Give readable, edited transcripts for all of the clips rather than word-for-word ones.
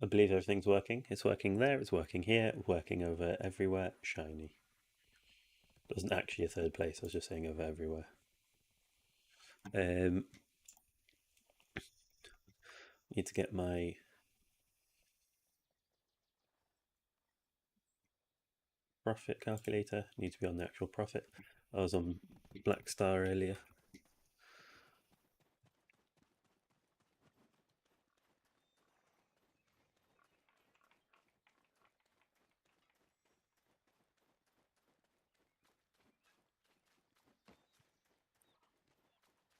I believe everything's working. It's working there, it's working here, working over everywhere. Shiny. Wasn't actually a third place, I was just saying over everywhere. Need to get my profit calculator. Need to be on the actual profit. I was on Black Star earlier.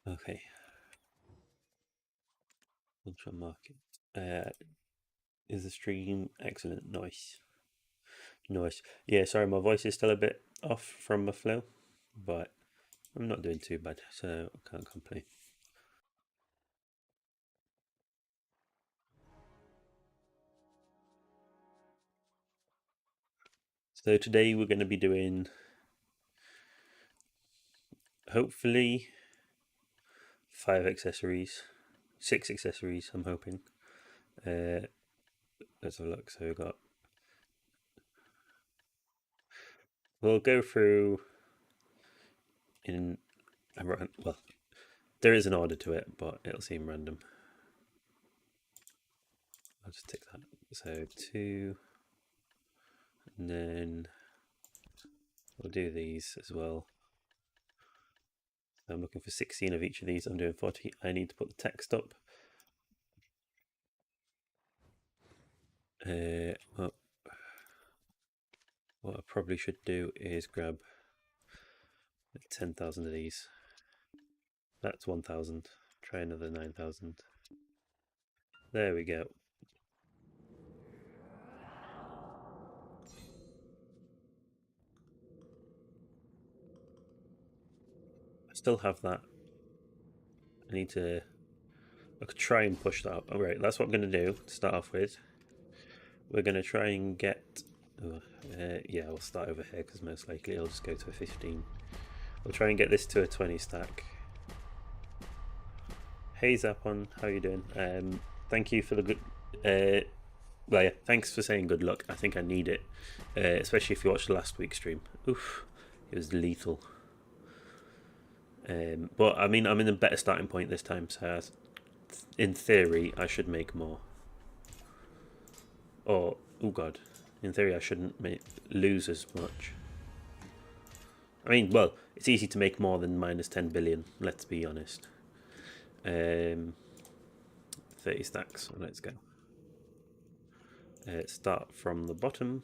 Okay. Ultra market. Is the stream excellent? Nice. Nice. Yeah, sorry, my voice is still a bit off from the flu, but I'm not doing too bad, so I can't complain. So today we're going to be doing, hopefully, 5 accessories, 6 accessories, I'm hoping. Let's have a look. So we'll go through in, well, there is an order to it, but it'll seem random. I'll just tick that. So 2, and then we'll do these as well. I'm looking for 16 of each of these. I'm doing 40. I need to put the text up. Well, what I probably should do is grab 10,000 of these. That's 1,000. Try another 9,000. There we go. I still have that. I need to. I could try and push that up. All right, that's what I'm going to do to start off with. We're going to try and get. Yeah, we'll start over here because most likely it'll just go to a 15. We'll try and get this to a 20 stack. Hey Zapon, how you doing? Thank you for the good. Well, yeah, thanks for saying good luck. I think I need it, especially if you watched last week's stream. Oof, it was lethal. But I mean, I'm in a better starting point this time, so in theory, I should make more. Or, oh god, in theory, I shouldn't lose as much. I mean, well, it's easy to make more than minus 10 billion, let's be honest. 30 stacks, let's go. Start from the bottom.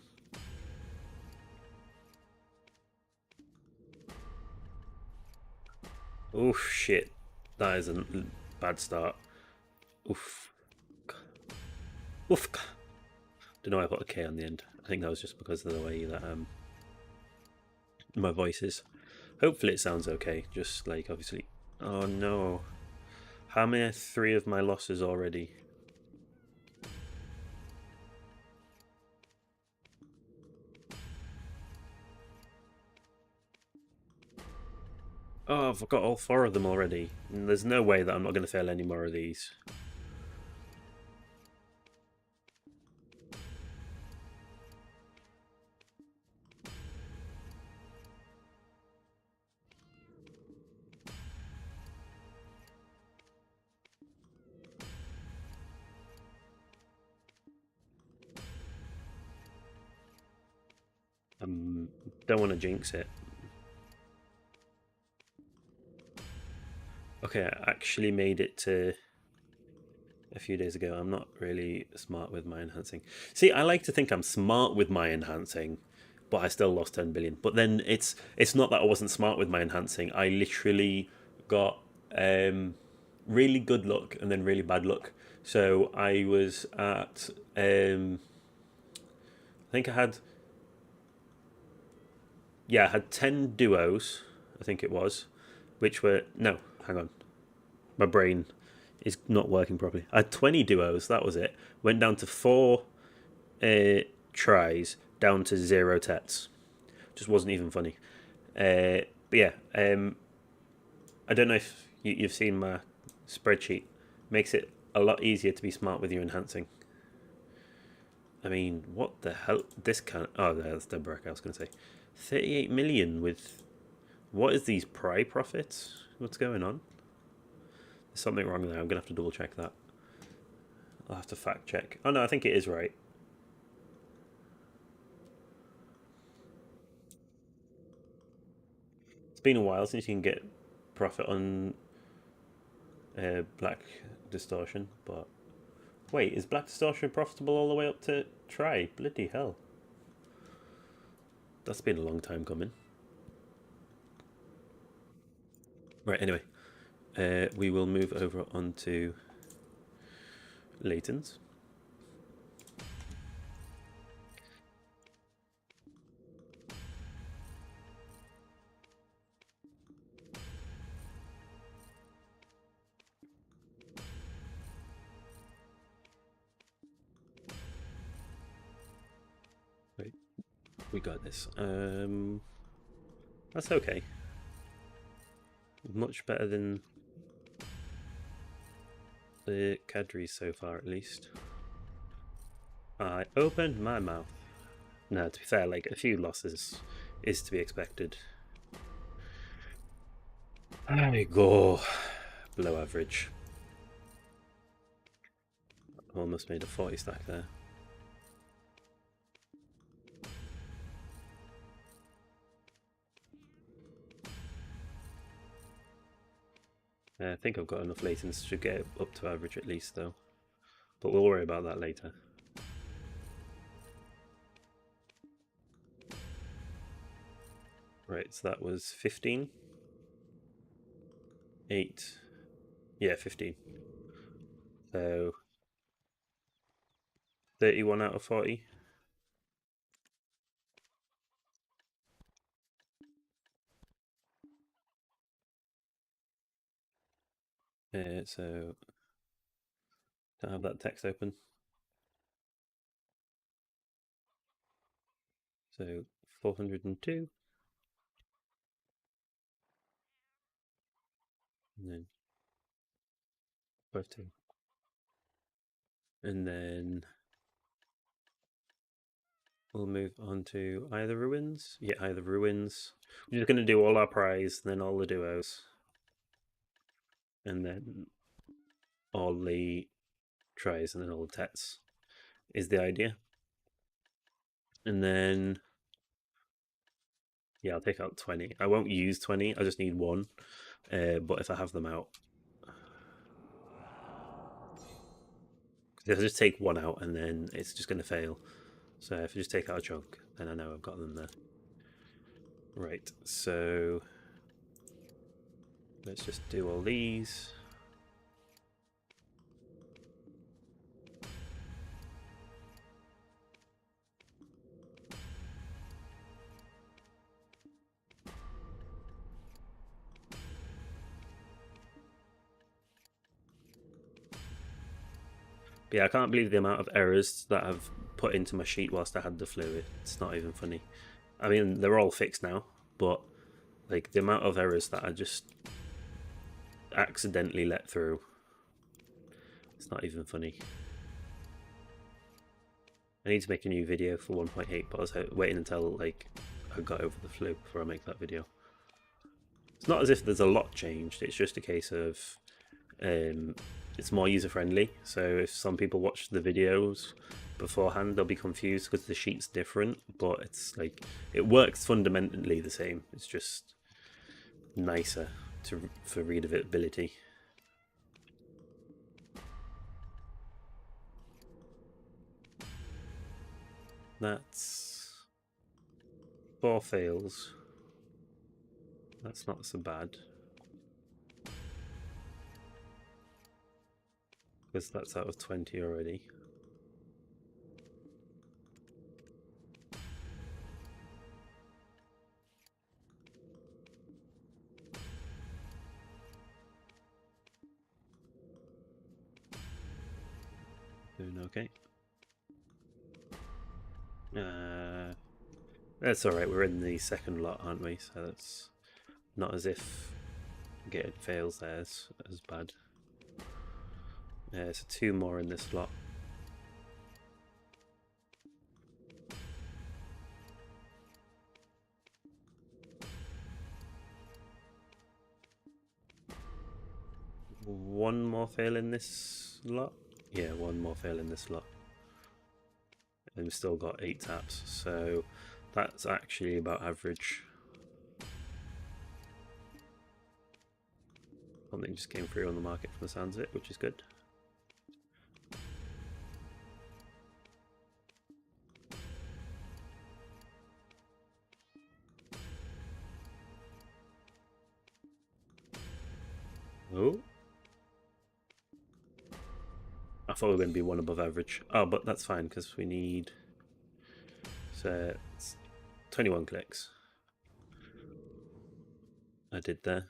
Oh shit, that is a bad start. Oof. Oof. Don't know why I put a K on the end. I think that was just because of the way that my voice is. Hopefully it sounds okay. Just like obviously. Oh no. How many are 3 of my losses already? Oh, I've got all 4 of them already. And there's no way that I'm not going to fail any more of these. Don't want to jinx it. Okay, I actually made it to a few days ago. I'm not really smart with my enhancing. See, I like to think I'm smart with my enhancing, but I still lost 10 billion. But then it's not that I wasn't smart with my enhancing. I literally got really good luck and then really bad luck. So I was at I think I had, yeah, I had 10 duos, I think it was, which were, no, hang on, my brain is not working properly. I had 20 duos, that was it. Went down to 4 tries, down to 0 tets. Just wasn't even funny. But yeah, I don't know if you've seen my spreadsheet. Makes it a lot easier to be smart with your enhancing. I mean, what the hell? This kind of, oh, that's the brick I was going to say. 38 million with, what is these pry profits? What's going on? There's something wrong there. I'm going to have to double check that. I'll have to fact check. Oh no, I think it is right. It's been a while since you can get profit on Black Distortion, but wait, is Black Distortion profitable all the way up to try? Bloody hell. That's been a long time coming. Right, anyway, we will move over onto Layton's. Wait, we got this. That's okay. Much better than the Cadre so far, at least. I opened my mouth. No, to be fair, like a few losses is to be expected. There we go. Below average. Almost made a 40 stack there. I think I've got enough latents to get up to average at least, though. But we'll worry about that later. Right, so that was 15. 8. Yeah, 15. So 31 out of 40. So don't have that text open. So 402. And then 52. And then we'll move on to either ruins. Yeah, either ruins. We're just going to do all our prize, and then all the duos. And then all the tries, and then all the tets is the idea. And then, yeah, I'll take out 20. I won't use 20, I just need one. But if I have them out, if I just take one out and then it's just going to fail. So if I just take out a chunk, then I know I've got them there. Right, so let's just do all these. But yeah, I can't believe the amount of errors that I've put into my sheet whilst I had the flu. It's not even funny. I mean, they're all fixed now, but like the amount of errors that I just accidentally let through, it's not even funny. I need to make a new video for 1.8, but I was waiting until like I got over the flu before I make that video. It's not as if there's a lot changed. It's just a case of it's more user friendly. So if some people watch the videos beforehand, they'll be confused because the sheet's different. But it's like it works fundamentally the same. It's just nicer for readability. That's 4 fails. That's not so bad. Because that's out of 20 already. Doing okay. That's alright, we're in the second lot, aren't we? So that's not as if getting fails there is as bad. So 2 more in this lot. one more fail in this lot. Yeah, one more fail in this lot. And we've still got 8 taps, so that's actually about average. Something just came through on the market from the sounds of it, which is good. Oh. I thought we were going to be one above average. Oh, but that's fine because we need... So it's 21 clicks. I did there.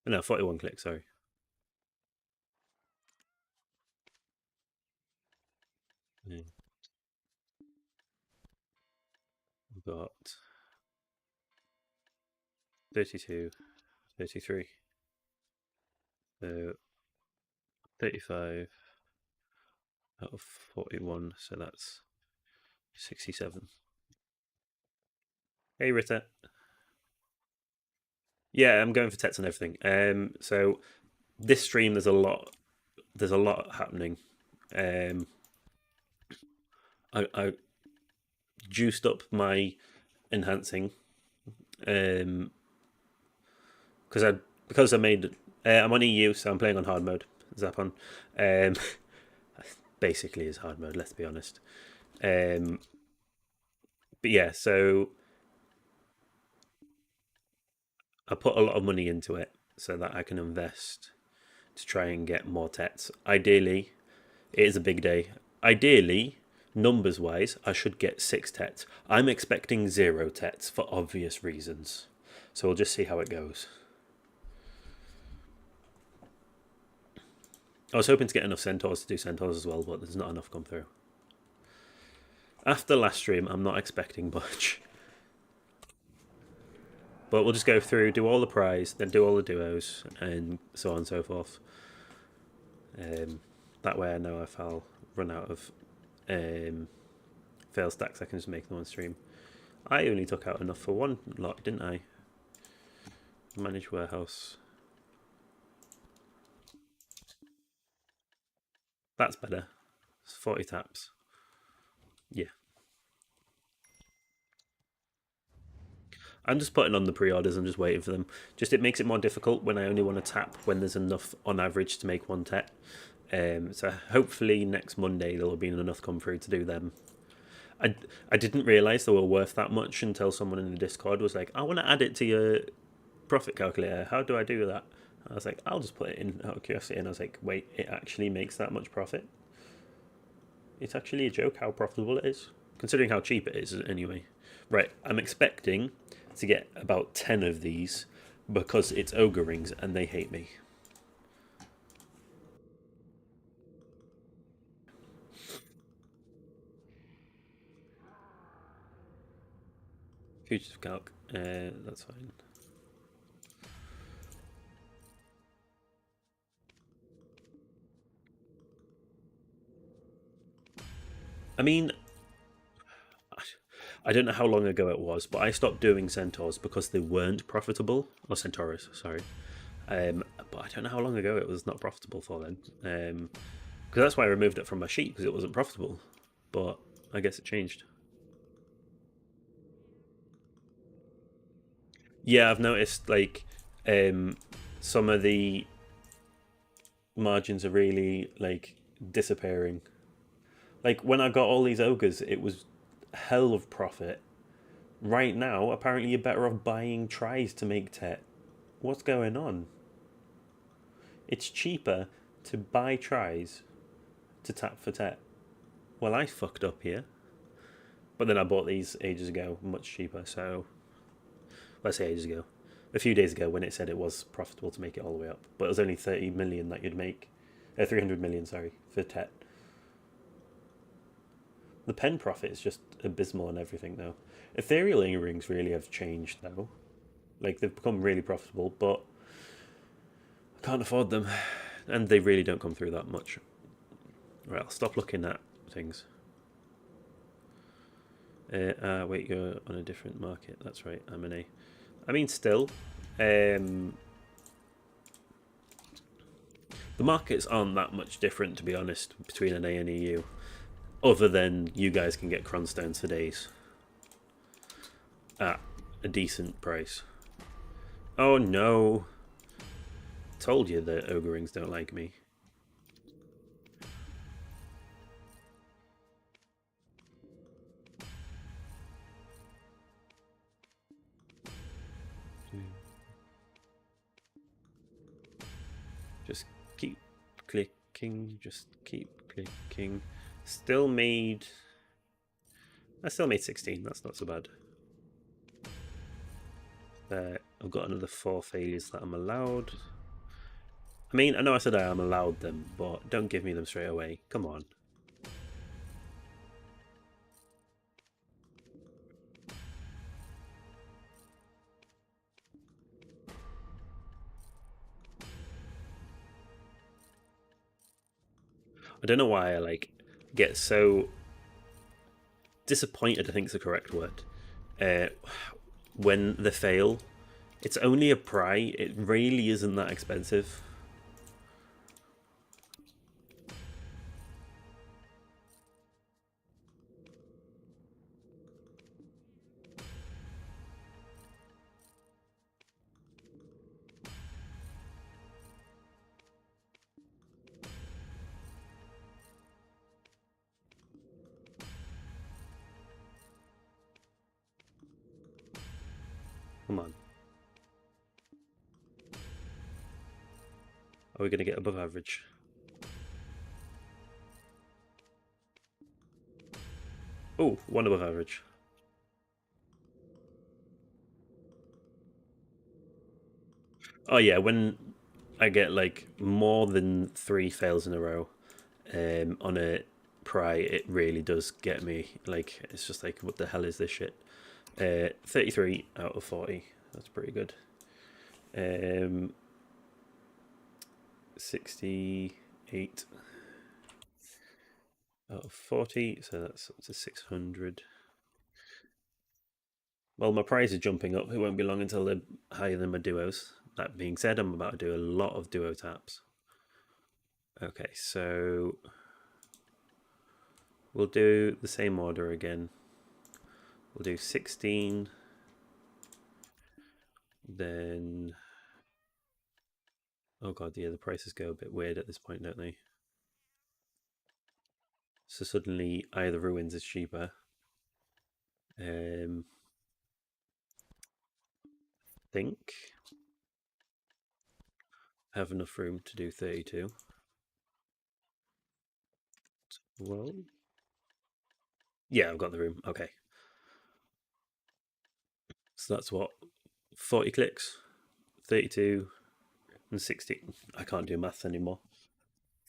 No, 41 clicks, sorry. Yeah. We've got 32, 33. So 35 out of 41, so that's 67. Hey, Ritter. Yeah, I'm going for tets and everything. So this stream, there's a lot happening. I juiced up my enhancing, because I made I'm on EU, so I'm playing on hard mode. Zapon, basically is hard mode. Let's be honest. But yeah, so I put a lot of money into it so that I can invest to try and get more tets. Ideally, it is a big day. Ideally, numbers wise, I should get 6 tets. I'm expecting 0 tets for obvious reasons. So we'll just see how it goes. I was hoping to get enough centaurs to do centaurs as well, but there's not enough come through. After last stream, I'm not expecting much. But we'll just go through, do all the prize, then do all the duos, and so on and so forth. That way I know if I'll run out of fail stacks, I can just make them on stream. I only took out enough for one lot, didn't I? Manage warehouse. That's better. It's 40 taps. Yeah. I'm just putting on the pre-orders and just waiting for them. Just it makes it more difficult when I only want to tap when there's enough on average to make one tet. So hopefully next Monday there will be enough come through to do them. I didn't realise they were worth that much until someone in the Discord was like, I want to add it to your profit calculator. How do I do that? I was like, I'll just put it in out of curiosity. And I was like, wait, it actually makes that much profit? It's actually a joke how profitable it is, considering how cheap it is anyway. Right, I'm expecting to get about 10 of these because it's ogre rings and they hate me. Fugitive calc, that's fine. I mean, I don't know how long ago it was, but I stopped doing centaurs because they weren't profitable. Or centaurus, sorry. But I don't know how long ago it was not profitable for then. Because that's why I removed it from my sheet, because it wasn't profitable. But I guess it changed. Yeah, I've noticed like some of the margins are really like disappearing. Like when I got all these ogres, it was hell of profit. Right now, apparently you're better off buying tries to make tet. What's going on? It's cheaper to buy tries to tap for tet. Well, I fucked up here. But then I bought these ages ago, much cheaper. So, let's say ages ago. A few days ago when it said it was profitable to make it all the way up. But it was only 30 million that you'd make. 300 million, sorry, for tet. The pen profit is just abysmal and everything, though. Ethereal earrings really have changed, though. Like, they've become really profitable, but I can't afford them. And they really don't come through that much. Right, I'll stop looking at things. Wait, you're on a different market. That's right, I'm in a... I mean, still, The markets aren't that much different, to be honest, between an A and EU, other than you guys can get cronstones for days at a decent price. Oh no! Told you that ogre rings don't like me. Just keep clicking, just keep clicking. Still made... I still made 16, that's not so bad. I've got another 4 failures that I'm allowed. I mean, I know I said I am allowed them, but don't give me them straight away. Come on. I don't know why I get so disappointed, I think is the correct word, when they fail. It's only a pry, it really isn't that expensive. Come on. Are we going to get above average? Oh, 1 above average. Oh yeah, when I get more than 3 fails in a row on a pry, it really does get me. It's just like, what the hell is this shit? 33 out of 40. That's pretty good. 68 out of 40, so that's up to 600. Well, my prize is jumping up. It won't be long until they're higher than my duos. That being said, I'm about to do a lot of duo taps. Okay, so we'll do the same order again. We'll do 16, then... Oh god, yeah, the prices go a bit weird at this point, don't they? So suddenly either Ruins is cheaper. Think I have enough room to do 32. Well, yeah, I've got the room. Okay. So that's what? 40 clicks? 32 and 16. I can't do maths anymore.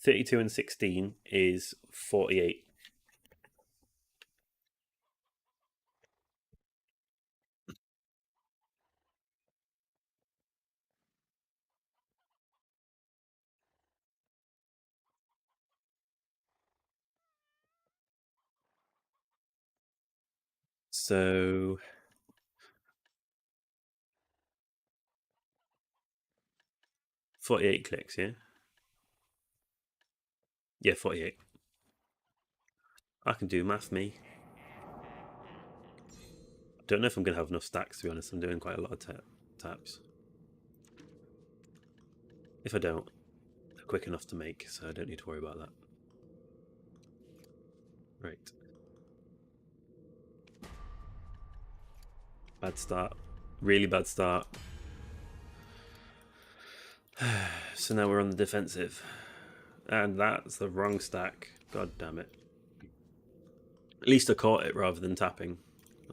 32 and 16 is 48. So 48 clicks, yeah? Yeah, 48. I can do math, me. Don't know if I'm going to have enough stacks, to be honest. I'm doing quite a lot of taps. If I don't, they're quick enough to make, so I don't need to worry about that. Right. Bad start. Really bad start. So now we're on the defensive. And that's the wrong stack. God damn it. At least I caught it rather than tapping.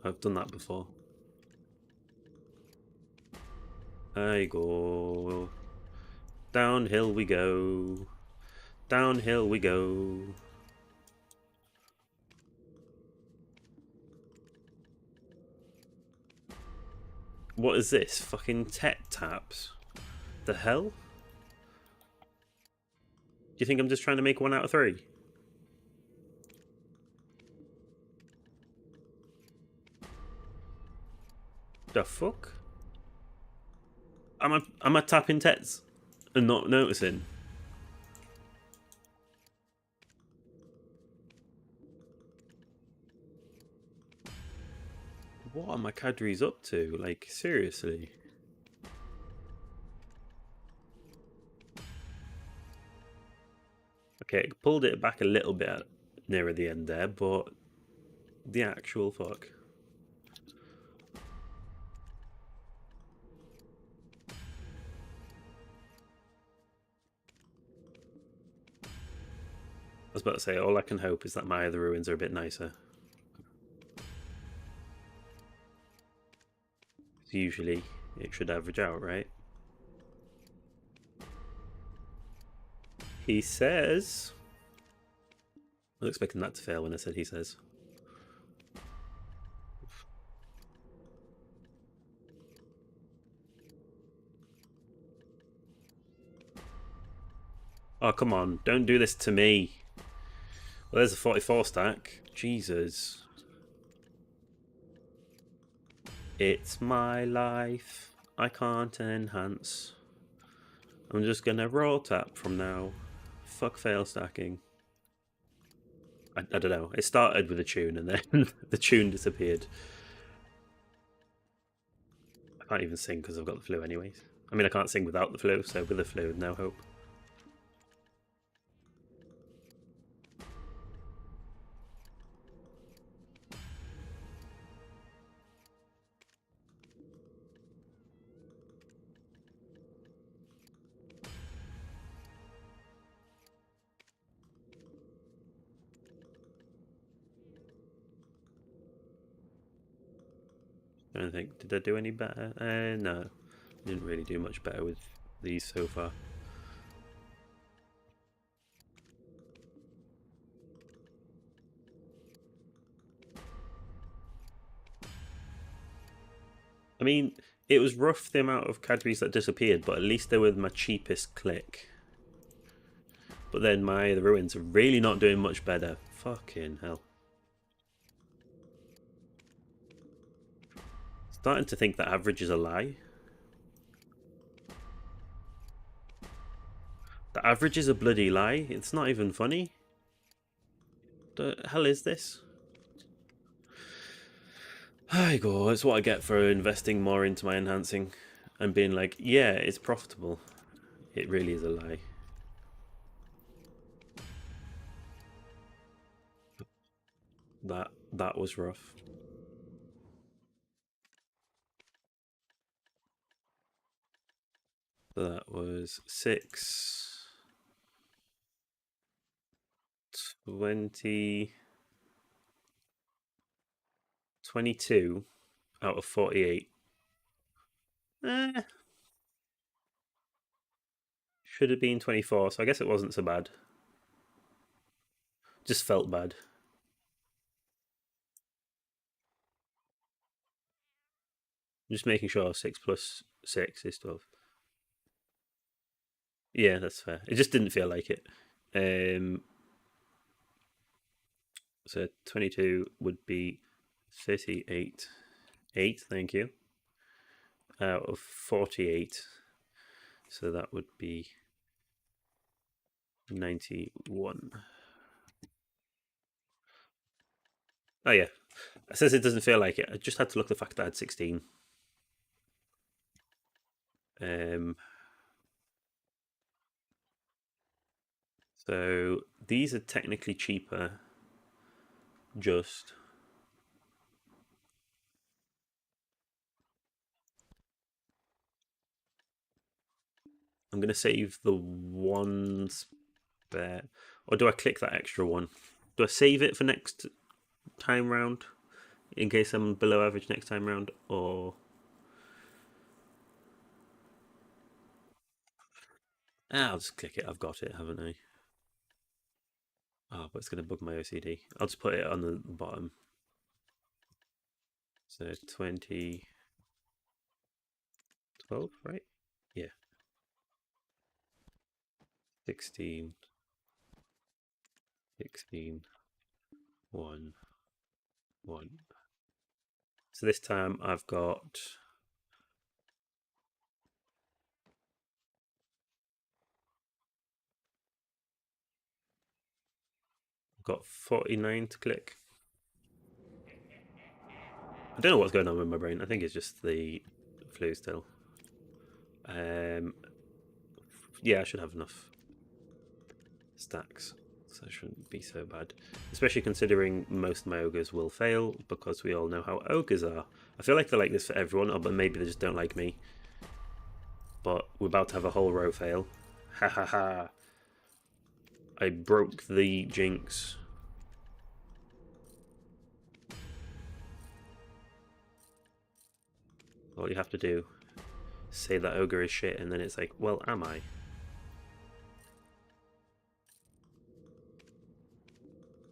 I've done that before. I go. Downhill we go. Downhill we go. What is this? Fucking taps? The hell? Do you think I'm just trying to make 1 out of 3? The fuck? Am I tapping tets and not noticing? What are my cadres up to? Like, seriously. Okay, pulled it back a little bit nearer the end there, but the actual fuck. I was about to say, all I can hope is that my other ruins are a bit nicer. Usually, it should average out, right? He says. I was expecting that to fail when I said he says. Oh, come on. Don't do this to me. Well, there's a 44 stack. Jesus. It's my life. I can't enhance. I'm just gonna roll tap from now. Fuck fail stacking. I don't know. It started with a tune and then the tune disappeared. I can't even sing because I've got the flu anyways. I mean, I can't sing without the flu, so with the flu, no hope. I don't think. Did I do any better? No. Didn't really do much better with these so far. I mean, it was rough the amount of cadres that disappeared, but at least they were my cheapest click. But then the ruins are really not doing much better. Fucking hell. Starting to think that average is a lie. The average is a bloody lie. It's not even funny. The hell is this? Hi go, it's what I get for investing more into my enhancing and being like, yeah, it's profitable. It really is a lie. That was rough. So that was 6, 20, 22 out of 48. Eh, should have been 24, so I guess it wasn't so bad. Just felt bad. Just making sure 6 plus 6 is 12. Yeah, that's fair. It just didn't feel like it. Um, so 22 would be 38. 8, thank you. Out of 48. So that would be 91. Oh, yeah. It says it doesn't feel like it. I just had to look at the fact that I had 16. Um, so these are technically cheaper. Just I'm going to save the one spare. Or do I click that extra one? Do I save it for next time round? In case I'm below average next time round? Or. I'll just click it. I've got it, haven't I? Oh, but it's going to bug my OCD. I'll just put it on the bottom. So 20, 12, right? Yeah. 16, 16, 1, 1. So this time I've got 49 to click. I don't know what's going on with my brain. I think it's just the flu still. Yeah, I should have enough stacks, so it shouldn't be so bad. Especially considering most of my ogres will fail, because we all know how ogres are. I feel like they're like this for everyone, or but maybe they just don't like me. But we're about to have a whole row fail. Ha ha ha. I broke the jinx. All you have to do is say that ogre is shit, and then it's like, well, am I?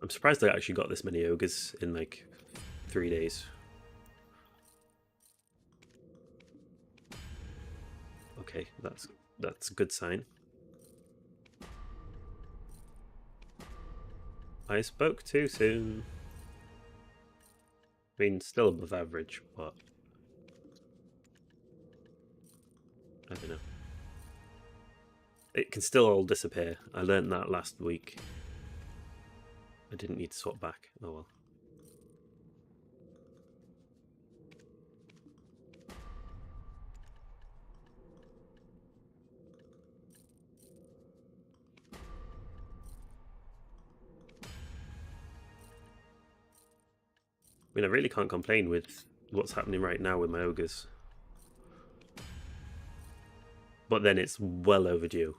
I'm surprised I actually got this many ogres in like 3 days. Okay, that's a good sign. I spoke too soon. I mean, still above average, but I don't know. It can still all disappear. I learned that last week. I didn't need to swap back. Oh well. I mean, I really can't complain with what's happening right now with my ogres. But then it's well overdue.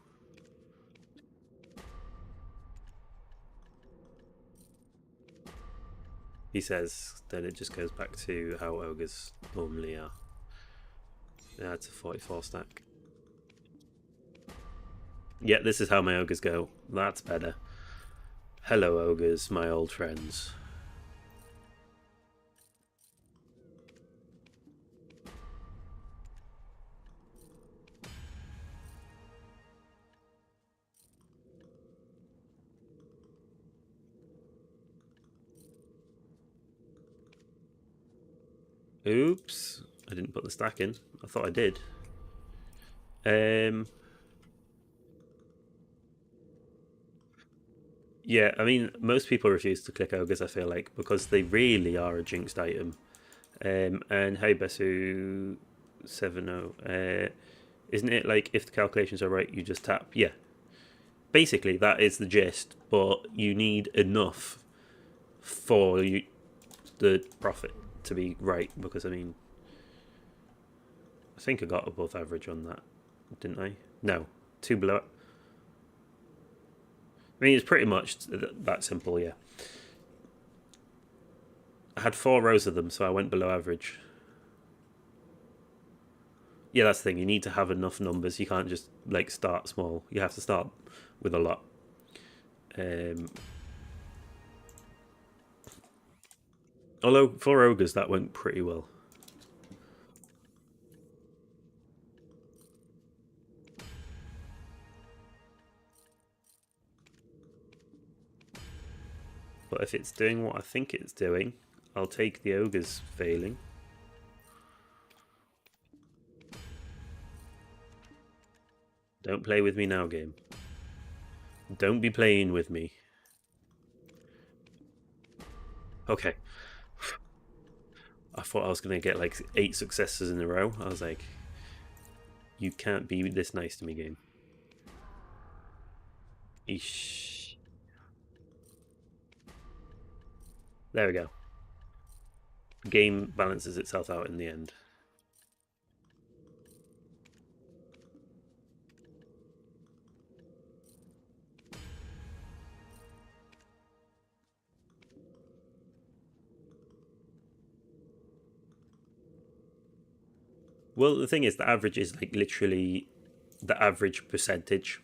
He says, then it just goes back to how ogres normally are. Yeah, it's a 44 stack. Yeah, this is how my ogres go. That's better. Hello, ogres, my old friends. Oops, I didn't put the stack in. I thought I did. Yeah, I mean, most people refuse to click ogres, I feel like, because they really are a jinxed item. And hey, Besu 70, isn't it like if the calculations are right, you just tap? Yeah. Basically, that is the gist, but you need enough for the profit to be right, because I mean, I think I got above average on that, didn't I? No, 2 below. I mean, it's pretty much that simple, yeah. I had 4 rows of them, so I went below average. Yeah, that's the thing. You need to have enough numbers. You can't just like start small. You have to start with a lot. Although for ogres that went pretty well. But if it's doing what I think it's doing, I'll take the ogres failing. Don't play with me now, game. Don't be playing with me. Okay. I thought I was going to get like 8 successes in a row. I was like, you can't be this nice to me, game. Eesh. There we go. The game balances itself out in the end. Well, the thing is, the average is like literally the average percentage.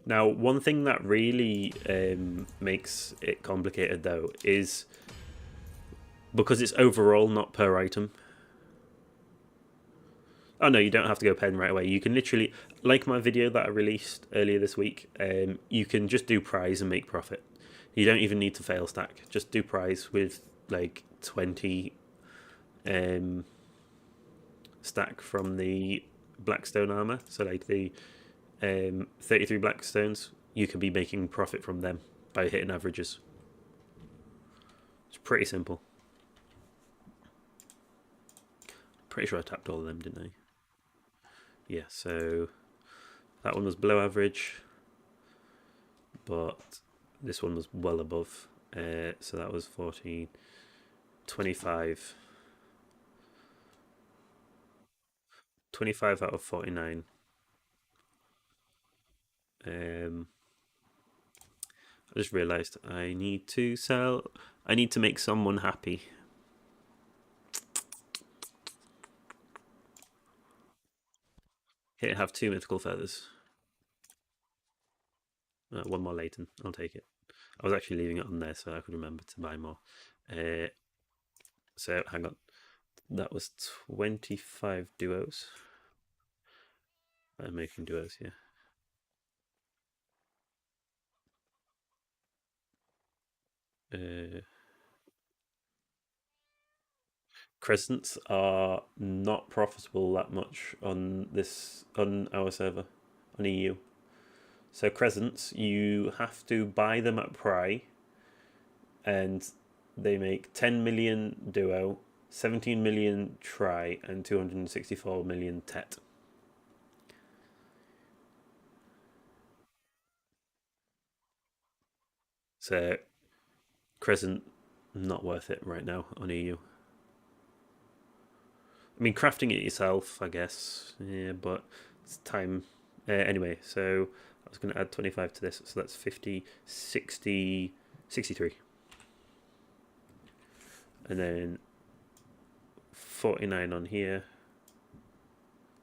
Now, one thing that really makes it complicated, though, is because it's overall, not per item. Oh no, you don't have to go pen right away. You can literally, like my video that I released earlier this week, you can just do prize and make profit. You don't even need to fail stack. Just do prize with like 20 stack from the Blackstone armor. So like the 33 Blackstones, you could be making profit from them by hitting averages. It's pretty simple. Pretty sure I tapped all of them, didn't I? Yeah, so that one was below average, but this one was well above. So that was 14, 25, 25 out of 49. I just realised I need to sell. I need to make someone happy. Here, have two mythical feathers. One more Leighton. I'll take it. I was actually leaving it on there so I could remember to buy more. Uh, so hang on. That was 25 duos. I'm making duos, yeah. Uh, Crescents are not profitable that much on our server on EU. So crescents, you have to buy them at Pry, and they make 10 million duo, 17 million try, and 264 million tet. So crescent, not worth it right now on EU. I mean, crafting it yourself, I guess. Yeah, but it's time. Anyway, so I was going to add 25 to this. So that's 50, 60, 63. And then 49 on here.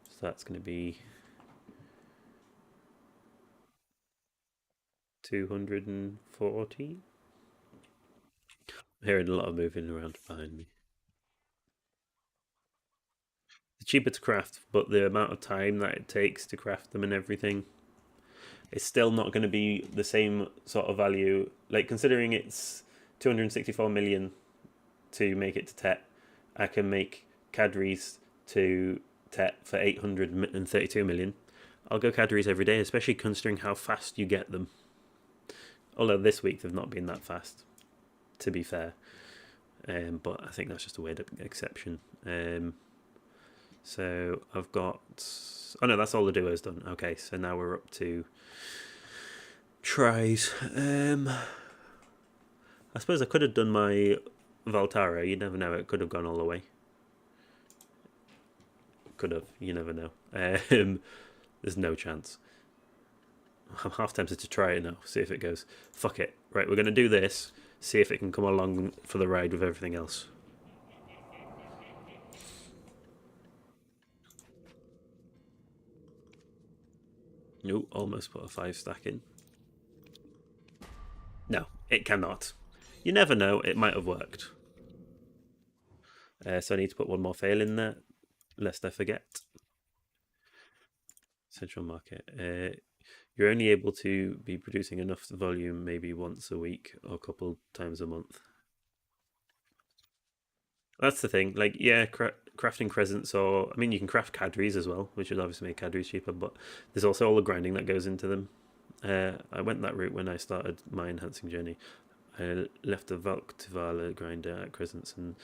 So that's going to be 240. I'm hearing a lot of moving around behind me. It's cheaper to craft, but the amount of time that it takes to craft them and everything, it's still not going to be the same sort of value. Like, considering it's 264 million to make it to Tet, I can make Cadres to Tet for 832 million. I'll go Cadres every day, especially considering how fast you get them. Although this week they've not been that fast, to be fair. But I think that's just a weird exception. So I've got. Oh no, that's all the duos done. Okay, so now we're up to tries. I suppose I could have done my Valtara. You never know. It could have gone all the way. Could have. You never know. There's no chance. I'm half tempted to try it now. See if it goes. Fuck it. Right, we're gonna do this. See if it can come along for the ride with everything else. Nope, almost put a 5 stack in. No, it cannot. You never know. It might have worked. So I need to put one more fail in there, lest I forget. Central market. You're only able to be producing enough volume maybe once a week or a couple times a month. That's the thing. Like, yeah, crafting crescents, or I mean, you can craft cadres as well, which would obviously make cadres cheaper. But there's also all the grinding that goes into them. I went that route when I started my enhancing journey. I left the Valktivala grinder at crescents and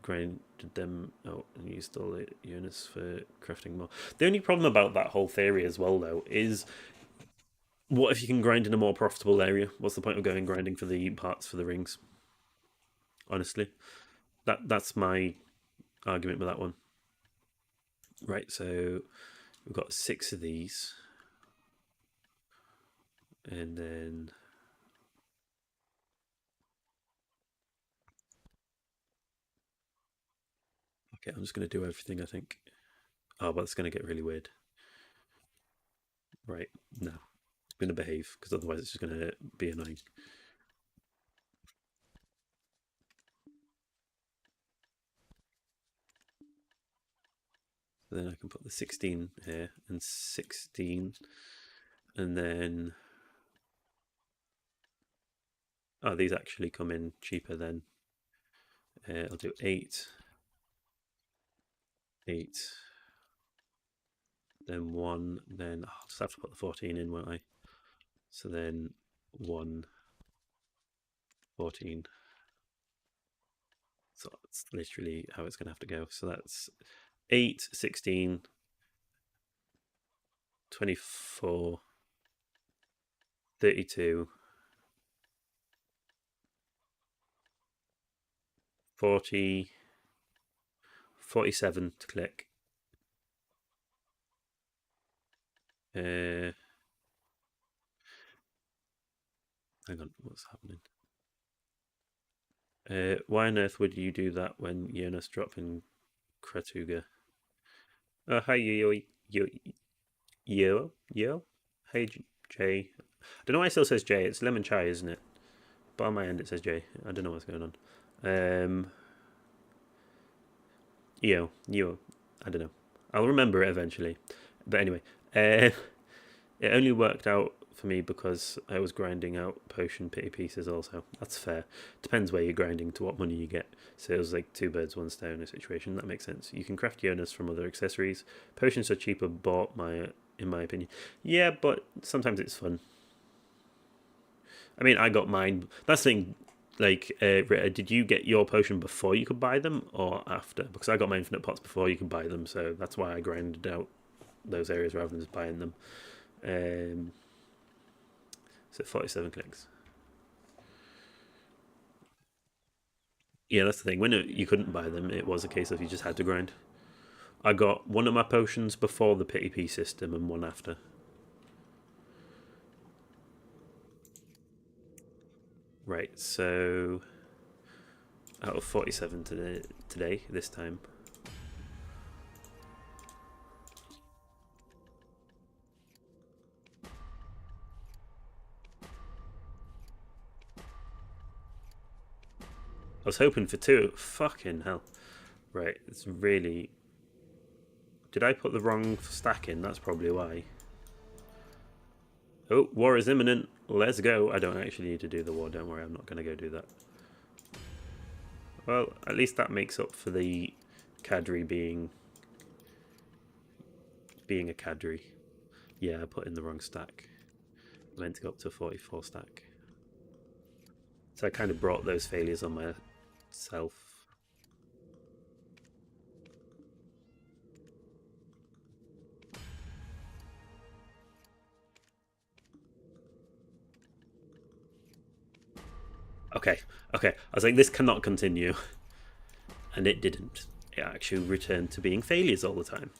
grinded them out and used all the units for crafting more. The only problem about that whole theory as well, though, is what if you can grind in a more profitable area? What's the point of going grinding for the parts for the rings? Honestly, that's my argument with that one. Right, so we've got 6 of these, and then okay, I'm just going to do everything. I think. Oh, but it's going to get really weird. Right, no, I'm going to behave because otherwise it's just going to be annoying. So then I can put the 16 here and 16, and then oh, these actually come in cheaper then. I'll do 8, 8, then 1, then oh, I'll just have to put the 14 in, won't I? So then 1, 14. So that's literally how it's going to have to go. So that's 8, 16, 24, 32, 40, 47 to click. Uh, Hang on, what's happening? Why on earth would you do that when Jonas dropped in Kratuga? Oh, hi, yo. Hey, Jay. I don't know why it still says Jay. It's lemon chai, isn't it? But on my end, it says Jay. I don't know what's going on. Yo. I don't know. I'll remember it eventually. But anyway, uh, it only worked out for me because I was grinding out potion pity pieces also. That's fair. Depends where you're grinding to what money you get. So it was like two birds, one stone a situation. That makes sense. You can craft Jonas from other accessories. Potions are cheaper bought, in my opinion. Yeah, but sometimes it's fun. I mean, I got mine. That's the thing. Like, Rita, did you get your potion before you could buy them or after? Because I got my infinite pots before you could buy them, so that's why I grinded out those areas rather than just buying them. Um, so 47 clicks. Yeah, that's the thing. When you couldn't buy them, it was a case of you just had to grind. I got one of my potions before the pity P system and one after. Right, so out of 47 today this time. I was hoping for two. Fucking hell. Right, it's really. Did I put the wrong stack in? That's probably why. Oh, war is imminent. Let's go. I don't actually need to do the war. Don't worry, I'm not going to go do that. Well, at least that makes up for the cadre being a cadre. Yeah, I put in the wrong stack. I meant to go up to a 44 stack. So I kind of brought those failures on myself. Okay, okay. I was like, this cannot continue. And it didn't. It actually returned to being failures all the time.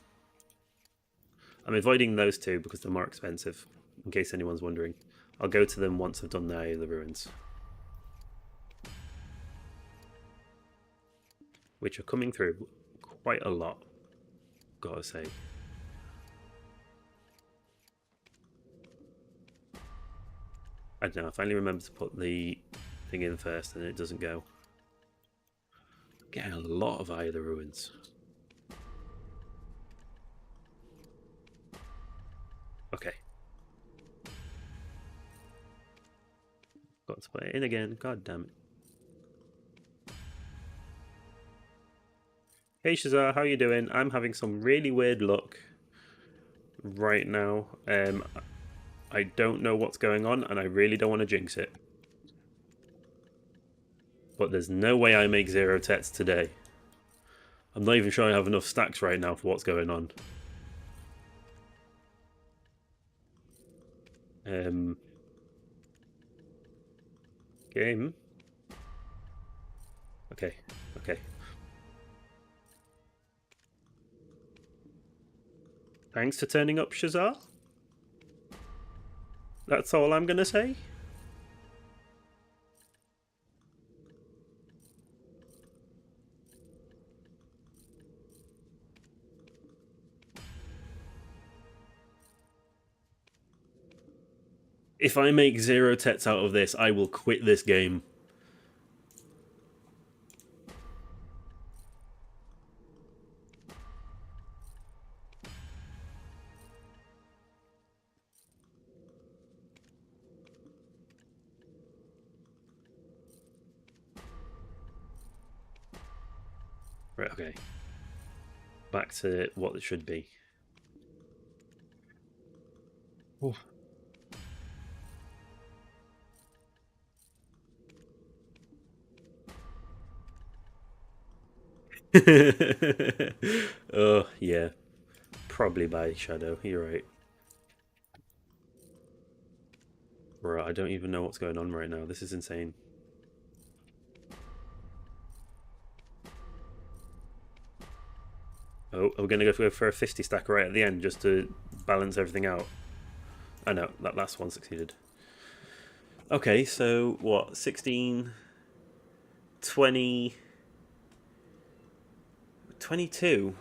I'm avoiding those two because they're more expensive, in case anyone's wondering. I'll go to them once I've done the Eye of the Ruins, which are coming through quite a lot, gotta say. I don't know, I finally remember to put the thing in first and it doesn't go. Getting a lot of Eye of the Ruins. Okay. Got to put it in again, god damn it. Hey Shazar, how you doing? I'm having some really weird luck right now. I don't know what's going on and I really don't want to jinx it. But there's no way I make 0 tets today. I'm not even sure I have enough stacks right now for what's going on. Game. Okay, okay. Thanks for turning up, Shazar. That's all I'm gonna say. If I make 0 tets out of this, I will quit this game. Right, okay. Back to what it should be. Oof. Oh yeah, probably by Shadow. You're right. Right, I don't even know what's going on right now. This is insane. Oh, are we going to go for a 50 stack right at the end just to balance everything out? I know, that last one succeeded. Okay, so what? 16, 20, 22.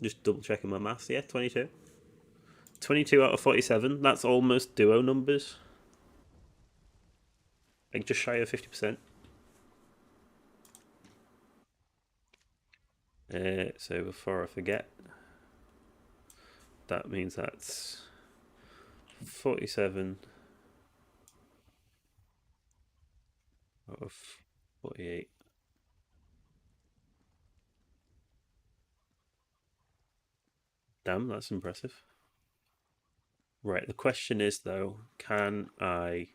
Just double checking my maths. Yeah, 22. 22 out of 47. That's almost duo numbers. Like just shy of 50%. So before I forget, that means that's 47 out of 48. Damn, that's impressive. Right, the question is though, can I,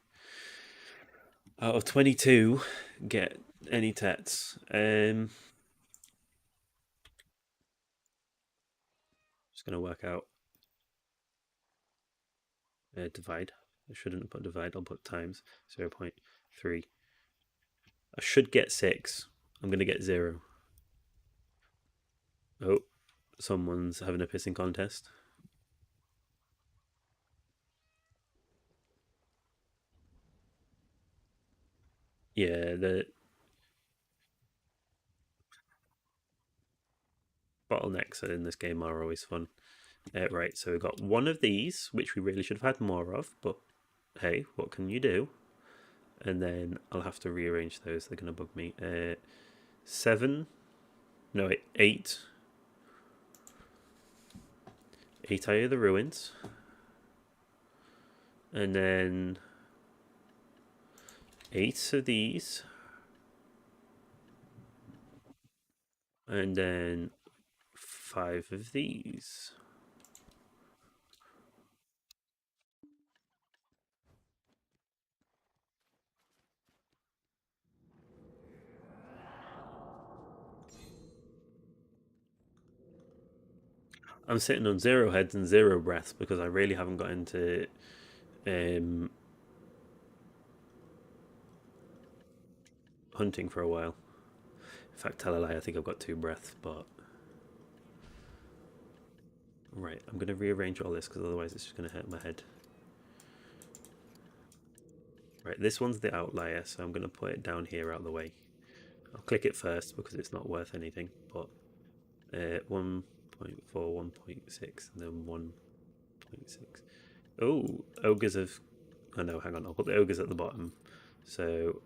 out of 22, get any tets? Just going to work out divide. I shouldn't put divide, I'll put times 0.3. I should get 6. I'm going to get 0. Oh, someone's having a pissing contest. Yeah, the bottlenecks in this game are always fun. Right, so we've got one of these, which we really should have had more of, but hey, what can you do? And then I'll have to rearrange those. They're going to bug me. 7. No, wait, 8. 8 Eye of the Ruins. And then 8 of these. And then 5 of these. I'm sitting on 0 heads and 0 breaths because I really haven't got into um, hunting for a while. In fact, tell a lie, I think I've got 2 breaths, but. Right, I'm going to rearrange all this because otherwise it's just going to hurt my head. Right, this one's the outlier, so I'm going to put it down here out of the way. I'll click it first because it's not worth anything, but 1.4, 1.6, and then 1.6. Oh, ogres have. Oh no, hang on, I'll put the ogres at the bottom. So,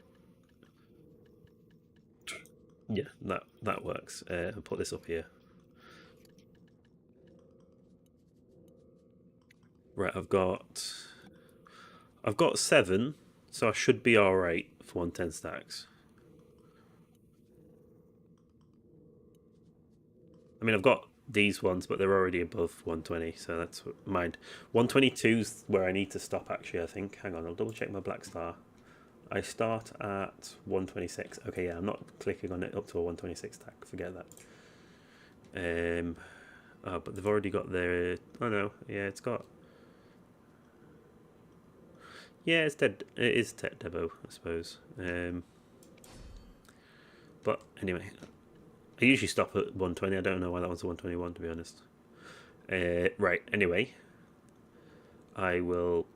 yeah, that works. I'll put this up here. Right, I've got 7, so I should be alright for 110 stacks. I mean, I've got these ones, but they're already above 120, so that's mind. 122's where I need to stop, actually, I think. Hang on, I'll double check my Black Star. I start at 126. Okay, yeah, I'm not clicking on it up to a 126 stack. Forget that. Oh, but they've already got their. Oh no, yeah, it's got. Yeah, it's dead. It is Debo, I suppose. But anyway, I usually stop at 120. I don't know why that one's a 121, to be honest. Right. Anyway, I will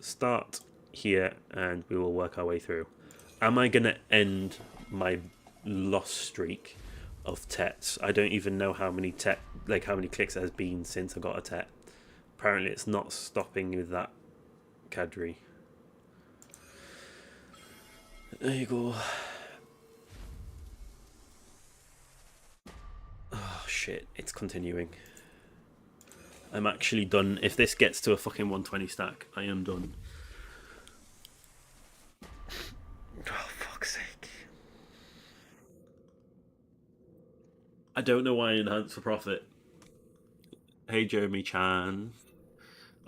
start here, and we will work our way through. Am I gonna end my loss streak of tets? I don't even know how many how many clicks it has been since I got a tet. Apparently, it's not stopping with that cadre. There you go. Oh shit! It's continuing. I'm actually done. If this gets to a fucking 120 stack, I am done. Oh fuck's sake! I don't know why I enhance for profit. Hey Jeremy Chan.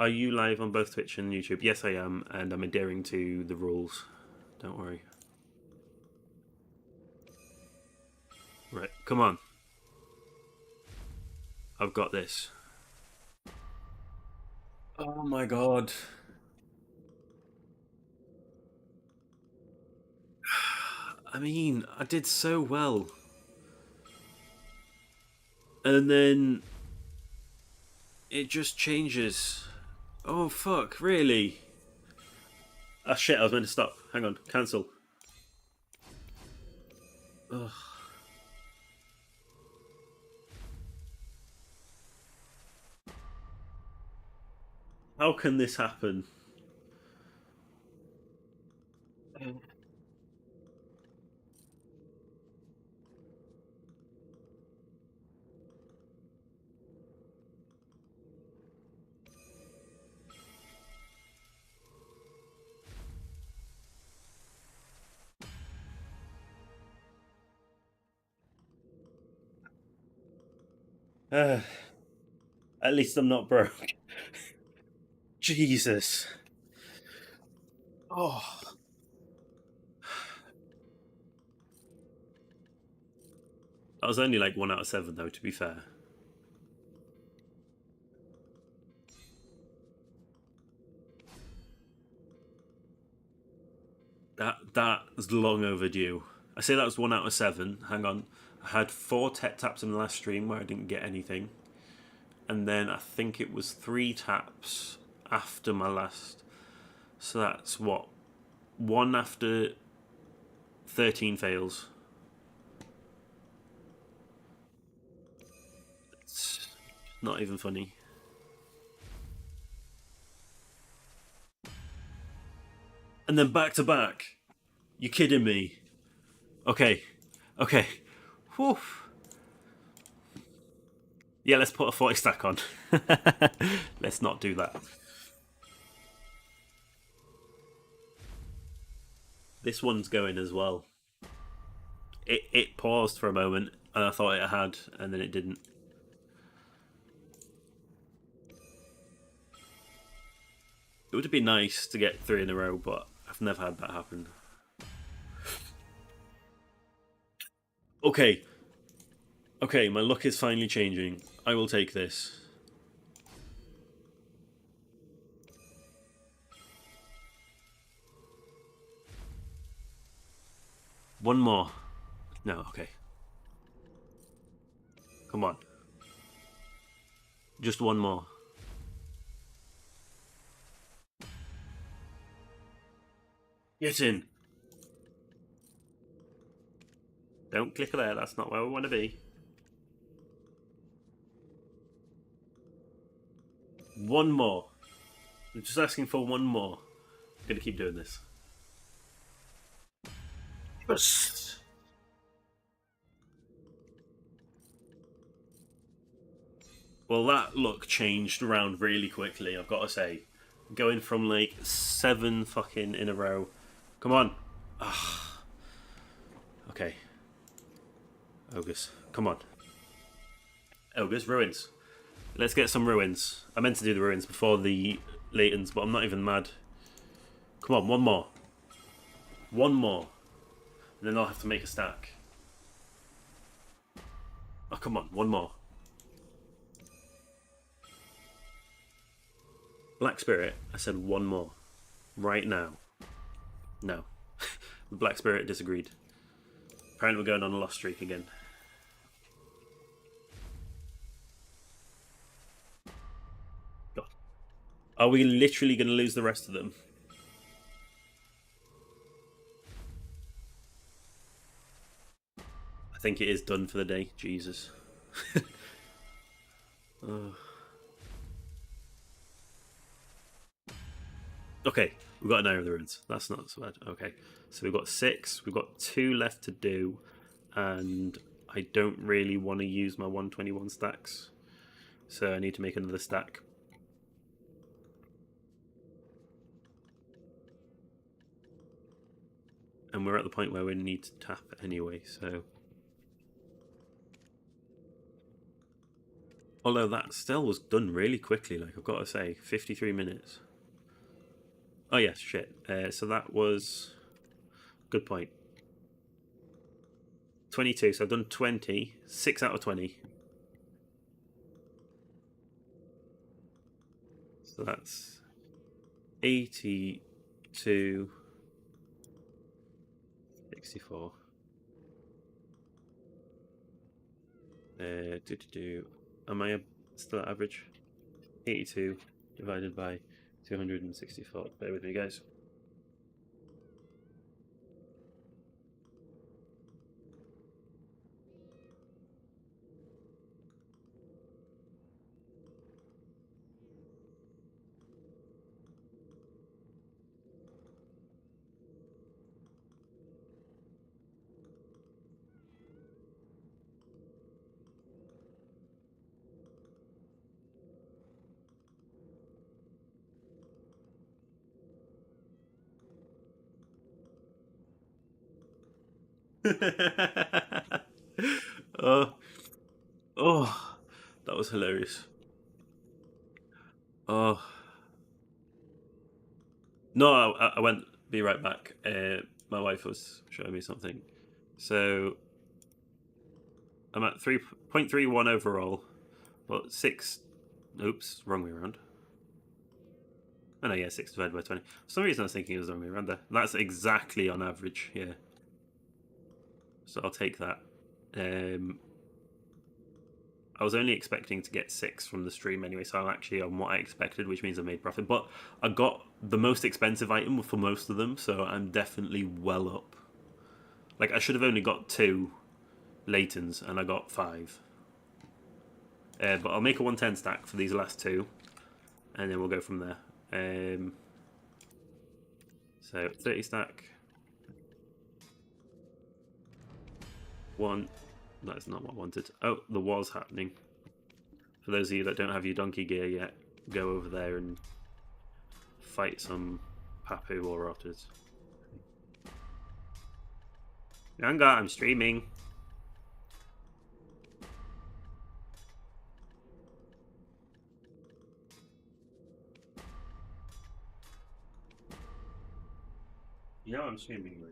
Are you live on both Twitch and YouTube? Yes, I am, and I'm adhering to the rules. Don't worry. Right, come on. I've got this. Oh my god. I mean, I did so well. And then it just changes. Oh fuck, really? Ah shit, I was meant to stop. Hang on, cancel. Ugh. How can this happen? Uh, at least I'm not broke. Jesus. Oh. That was only like 1 out of 7 though, to be fair. That was long overdue. I say that was 1 out of 7. Hang on. I had 4 tech taps in the last stream where I didn't get anything. And then I think it was 3 taps after my last. So that's what? 1 after 13 fails. It's not even funny. And then back to back. You kidding me? Okay. Okay. Whew. Yeah, let's put a 40 stack on. Let's not do that. This one's going as well. It paused for a moment and I thought it had, and then it didn't. It would have been nice to get 3 in a row, but I've never had that happen. Okay. Okay, my luck is finally changing. I will take this. One more. No, okay. Come on. Just one more. Get in. Don't click there, that's not where we want to be. One more. I'm just asking for one more. I'm going to keep doing this. Yes. Well, that look changed around really quickly, I've got to say. Going from like 7 fucking in a row. Come on. Ah. Okay. Ogres. Come on. Ogres, ruins. Let's get some ruins. I meant to do the ruins before the Latents, but I'm not even mad. Come on, one more. One more. And then I'll have to make a stack. Oh, come on, one more. Black Spirit, I said one more. Right now. No. Black Spirit disagreed. Apparently we're going on a lost streak again. God. Are we literally going to lose the rest of them? I think it is done for the day. Jesus. Oh. Okay, we've got an Eye of the Ruins. That's not so bad. Okay, so we've got 6. We've got 2 left to do, and I don't really want to use my 121 stacks, so I need to make another stack. And we're at the point where we need to tap anyway, so Although that still was done really quickly, like I've got to say, 53 minutes. Oh yes, shit. So that was good point. 22. So I've done 20, 6 out of 20. So that's 82, 64. Am I still at average? 82 divided by 264. Bear with me, guys. Oh, oh, that was hilarious. Oh, no, I went. Be right back. My wife was showing me something. So I'm at 3.31 overall, but 6. Oops, wrong way around. Oh no, yeah, 6 divided by 20. For some reason I was thinking it was the wrong way around there. That's exactly on average, yeah. So I'll take that. I was only expecting to get 6 from the stream anyway, so I'm actually on what I expected, which means I made profit. But I got the most expensive item for most of them, so I'm definitely well up. Like, I should have only got 2 Laytons, and I got 5. But I'll make a 110 stack for these last 2, and then we'll go from there. So 30 stack. 1. That's not what I wanted. Oh, there was happening. For those of you that don't have your donkey gear yet, go over there and fight some Papu or otters. Yanga, I'm streaming. You know I'm streaming, right?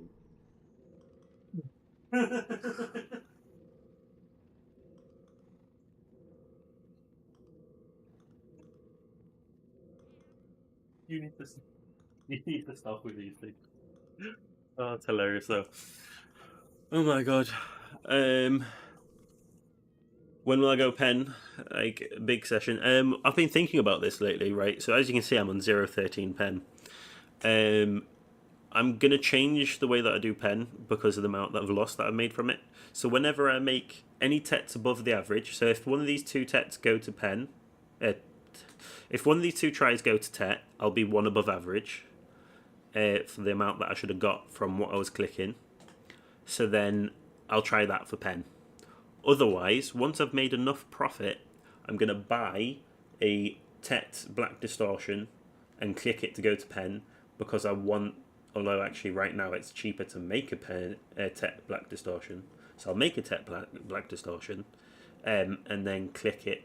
you need to you need to stop with these things. Oh, it's hilarious though. Oh my god. When will I go pen? Like big session. I've been thinking about this lately, right? So as you can see, I'm on 0.13 pen. I'm gonna change the way that I do pen because of the amount that I've lost that I've made from it. So whenever I make any tets above the average, so if one of these 2 tets go to pen, if one of these 2 tries go to tet, I'll be 1 above average for the amount that I should have got from what I was clicking. So then I'll try that for pen. Otherwise, once I've made enough profit, I'm going to buy a tet black distortion and click it to go to pen because I want, although actually right now it's cheaper to make a tet black distortion. So I'll make a tet black distortion and then click it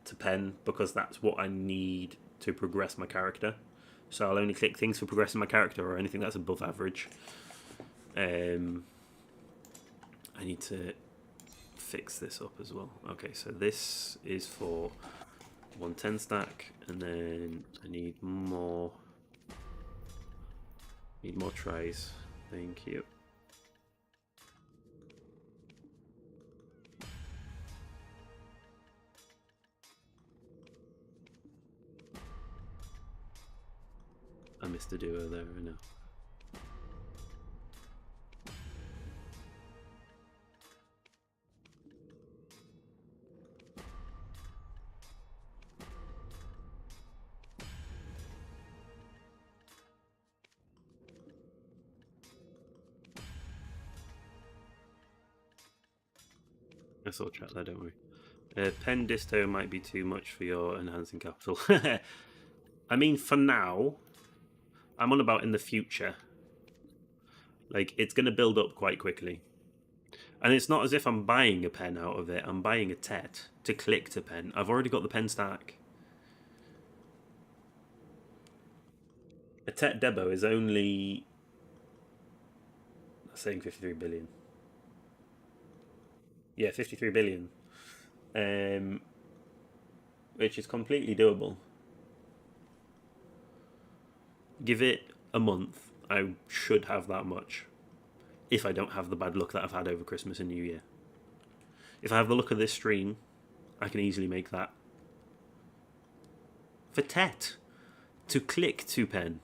to pen because that's what I need to progress my character. So I'll only click things for progressing my character or anything that's above average. I need to fix this up as well. Okay, so this is for 110 stack, and then I need more trays. Thank you. I missed a duo there, I know. I saw chat there, don't worry. Pen disto might be too much for your enhancing capital. I mean, for now, I'm on about in the future. Like, it's going to build up quite quickly. And it's not as if I'm buying a pen out of it. I'm buying a TET to click to pen. I've already got the pen stack. A TET Debo is only... I'm saying 53 billion. Yeah, 53 billion. Which is completely doable. Give it a month, I should have that much. If I don't have the bad luck that I've had over Christmas and New Year. If I have the luck of this stream, I can easily make that. For TET, to click to pen.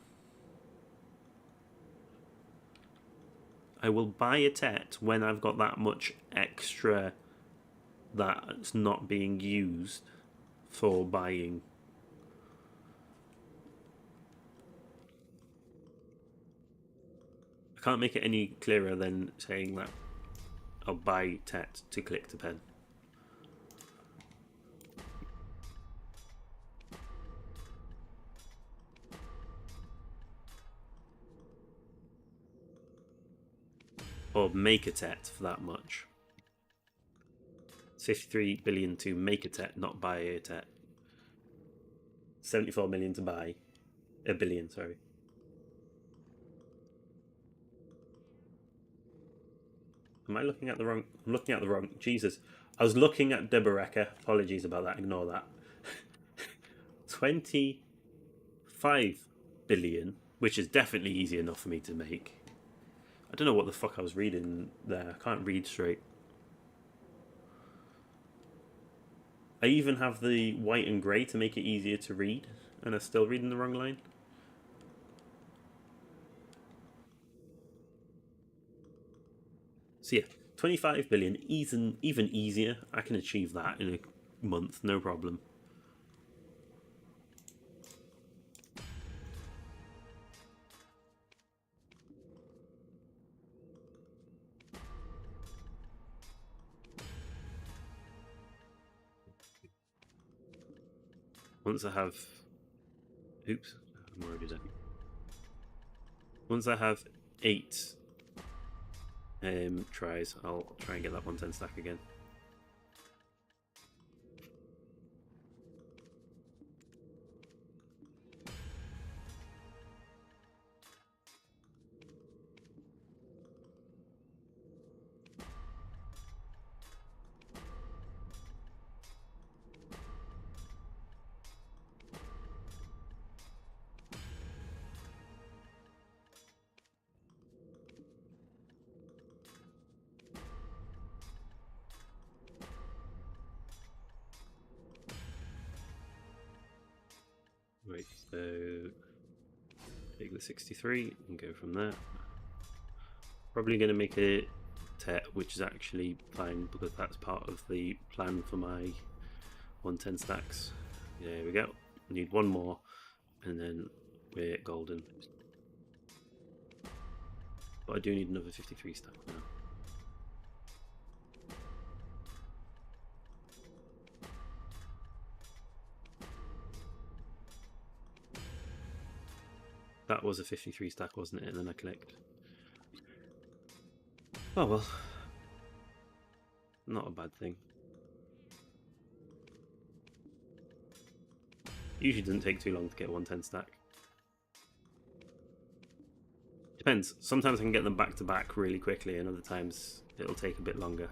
I will buy a TET when I've got that much extra that's not being used for buying. I can't make it any clearer than saying that I'll buy TET to click to pen. Or make a TET for that much. It's 53 billion to make a TET, not buy a TET. 74 million to buy. A billion, sorry. Am I looking at the wrong... I'm looking at the wrong... Jesus. I was looking at Deboreka. Apologies about that. Ignore that. 25 billion, which is definitely easy enough for me to make. I don't know what the fuck I was reading there. I can't read straight. I even have the white and grey to make it easier to read, and I'm still reading the wrong line. So yeah, 25 billion, even easier. I can achieve that in a month, no problem. Once I have... Oops, I'm already done. Once I have 8 tries, I'll try and get that 110 stack again. Right, so take the 63 and go from there. Probably going to make a TET, which is actually fine because that's part of the plan for my 110 stacks. There we go. Need one more and then we're golden. But I do need another 53 stack now. That was a 53 stack, wasn't it? And then I clicked. Oh well. Not a bad thing. Usually doesn't take too long to get a 110 stack. Depends. Sometimes I can get them back to back really quickly, and other times it'll take a bit longer.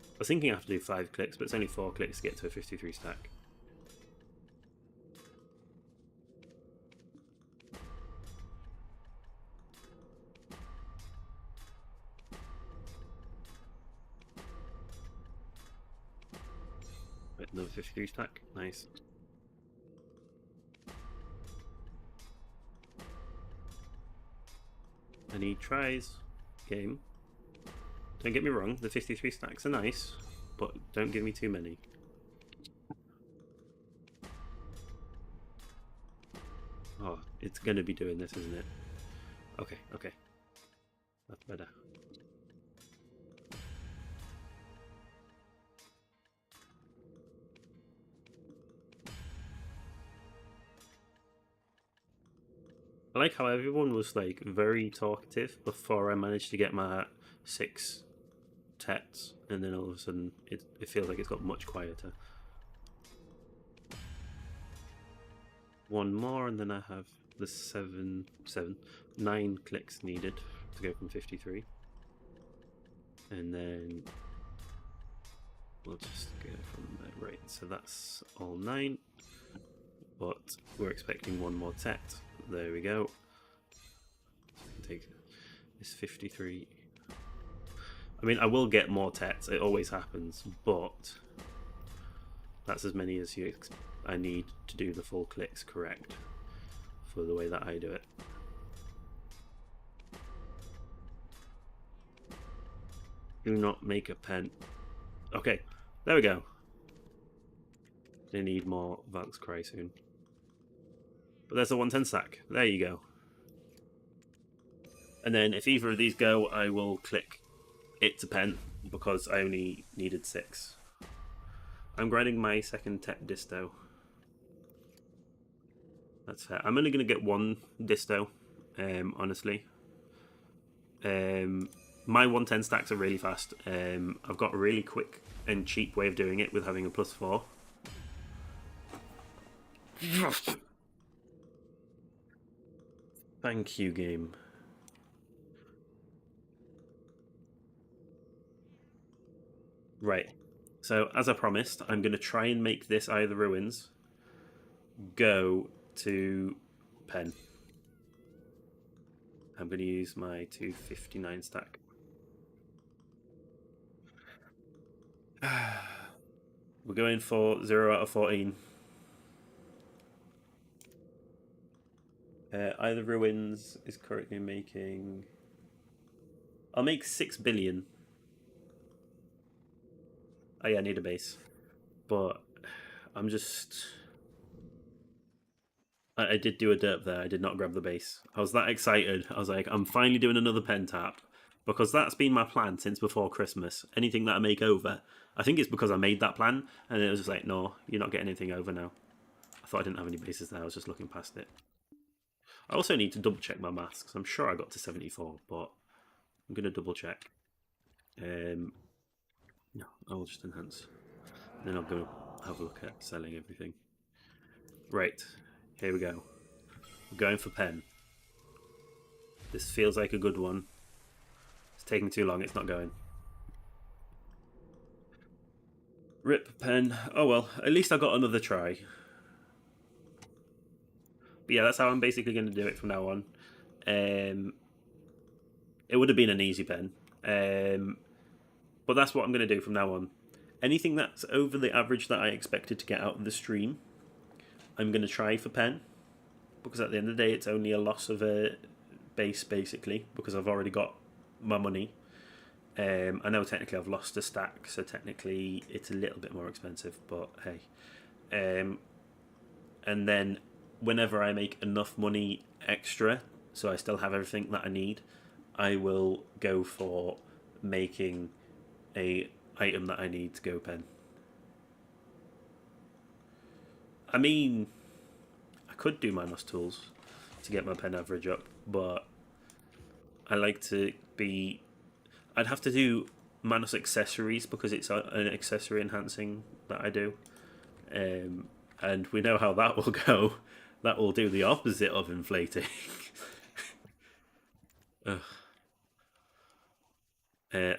I was thinking I have to do 5 clicks, but it's only 4 clicks to get to a 53 stack. Right, another 53 stack, nice. Any tries? Game. Don't get me wrong, the 53 stacks are nice, but don't give me too many. Oh, it's going to be doing this, isn't it? Okay, okay. That's better. I like how everyone was like very talkative before I managed to get my 6 tets, and then all of a sudden it feels like it's got much quieter. One more, and then I have the 9 clicks needed to go from 53, and then we'll just go from there. Right, so that's all 9, but we're expecting one more tet. There we go. Take this 53. I mean, I will get more tets. It always happens, but that's as many as I need to do the full clicks correct for the way that I do it. Do not make a pen. Okay, there we go. They need more Valk's Cry soon. But there's a 110 stack. There you go. And then if either of these go, I will click it to pen because I only needed 6. I'm grinding my second tet disto. That's fair. I'm only going to get 1 disto, honestly. My 110 stacks are really fast. I've got a really quick and cheap way of doing it with having a +4. Thank you, game. Right. So, as I promised, I'm going to try and make this Eye of the Ruins go to pen. I'm going to use my 259 stack. We're going for 0 out of 14. Eye of the Ruins is currently making... I'll make 6 billion. Oh yeah, I need a base. But I'm just... I did do a derp there. I did not grab the base. I was that excited. I was like, I'm finally doing another pen tap. Because that's been my plan since before Christmas. Anything that I make over. I think it's because I made that plan. And it was just like, no, you're not getting anything over now. I thought I didn't have any bases there. I was just looking past it. I also need to double check my maths. Because I'm sure I got to 74. But I'm going to double check. No, I'll just enhance. Then I'll go have a look at selling everything. Right, here we go. We're going for pen. This feels like a good one. It's taking too long, it's not going. Rip pen. Oh well, at least I got another try. But yeah, that's how I'm basically going to do it from now on. It would have been an easy pen. But that's what I'm going to do from now on. Anything that's over the average that I expected to get out of the stream, I'm going to try for pen. Because at the end of the day, it's only a loss of a base, basically, because I've already got my money. I know technically I've lost a stack, so technically it's a little bit more expensive, but hey. And then whenever I make enough money extra, so I still have everything that I need, I will go for making a item that I need to go pen. I mean, I could do Manos tools to get my pen average up, but I like to be... I'd have to do Manos accessories because it's an accessory enhancing that I do. And we know how that will go. That will do the opposite of inflating. I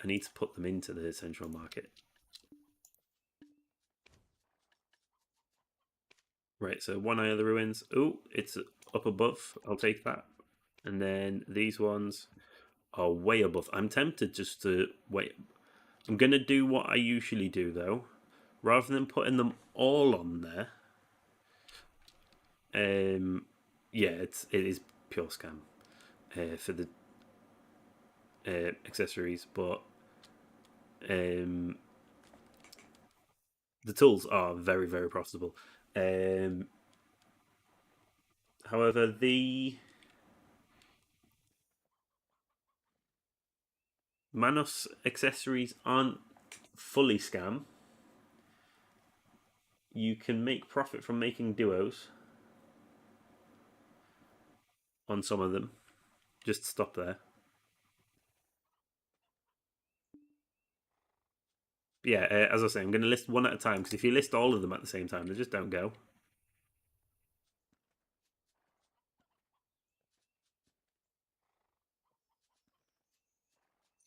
need to put them into the central market. Right, so one Eye of the Ruins. Oh, it's up above. I'll take that. And then these ones are way above. I'm tempted just to wait. I'm going to do what I usually do, though. Rather than putting them all on there. Yeah, it is pure scam for the accessories, but the tools are very, very profitable. However, the Manos accessories aren't fully scam. You can make profit from making duos. on some of them. Just stop there. But yeah, as I was saying, I'm going to list one at a time because if you list all of them at the same time, they just don't go.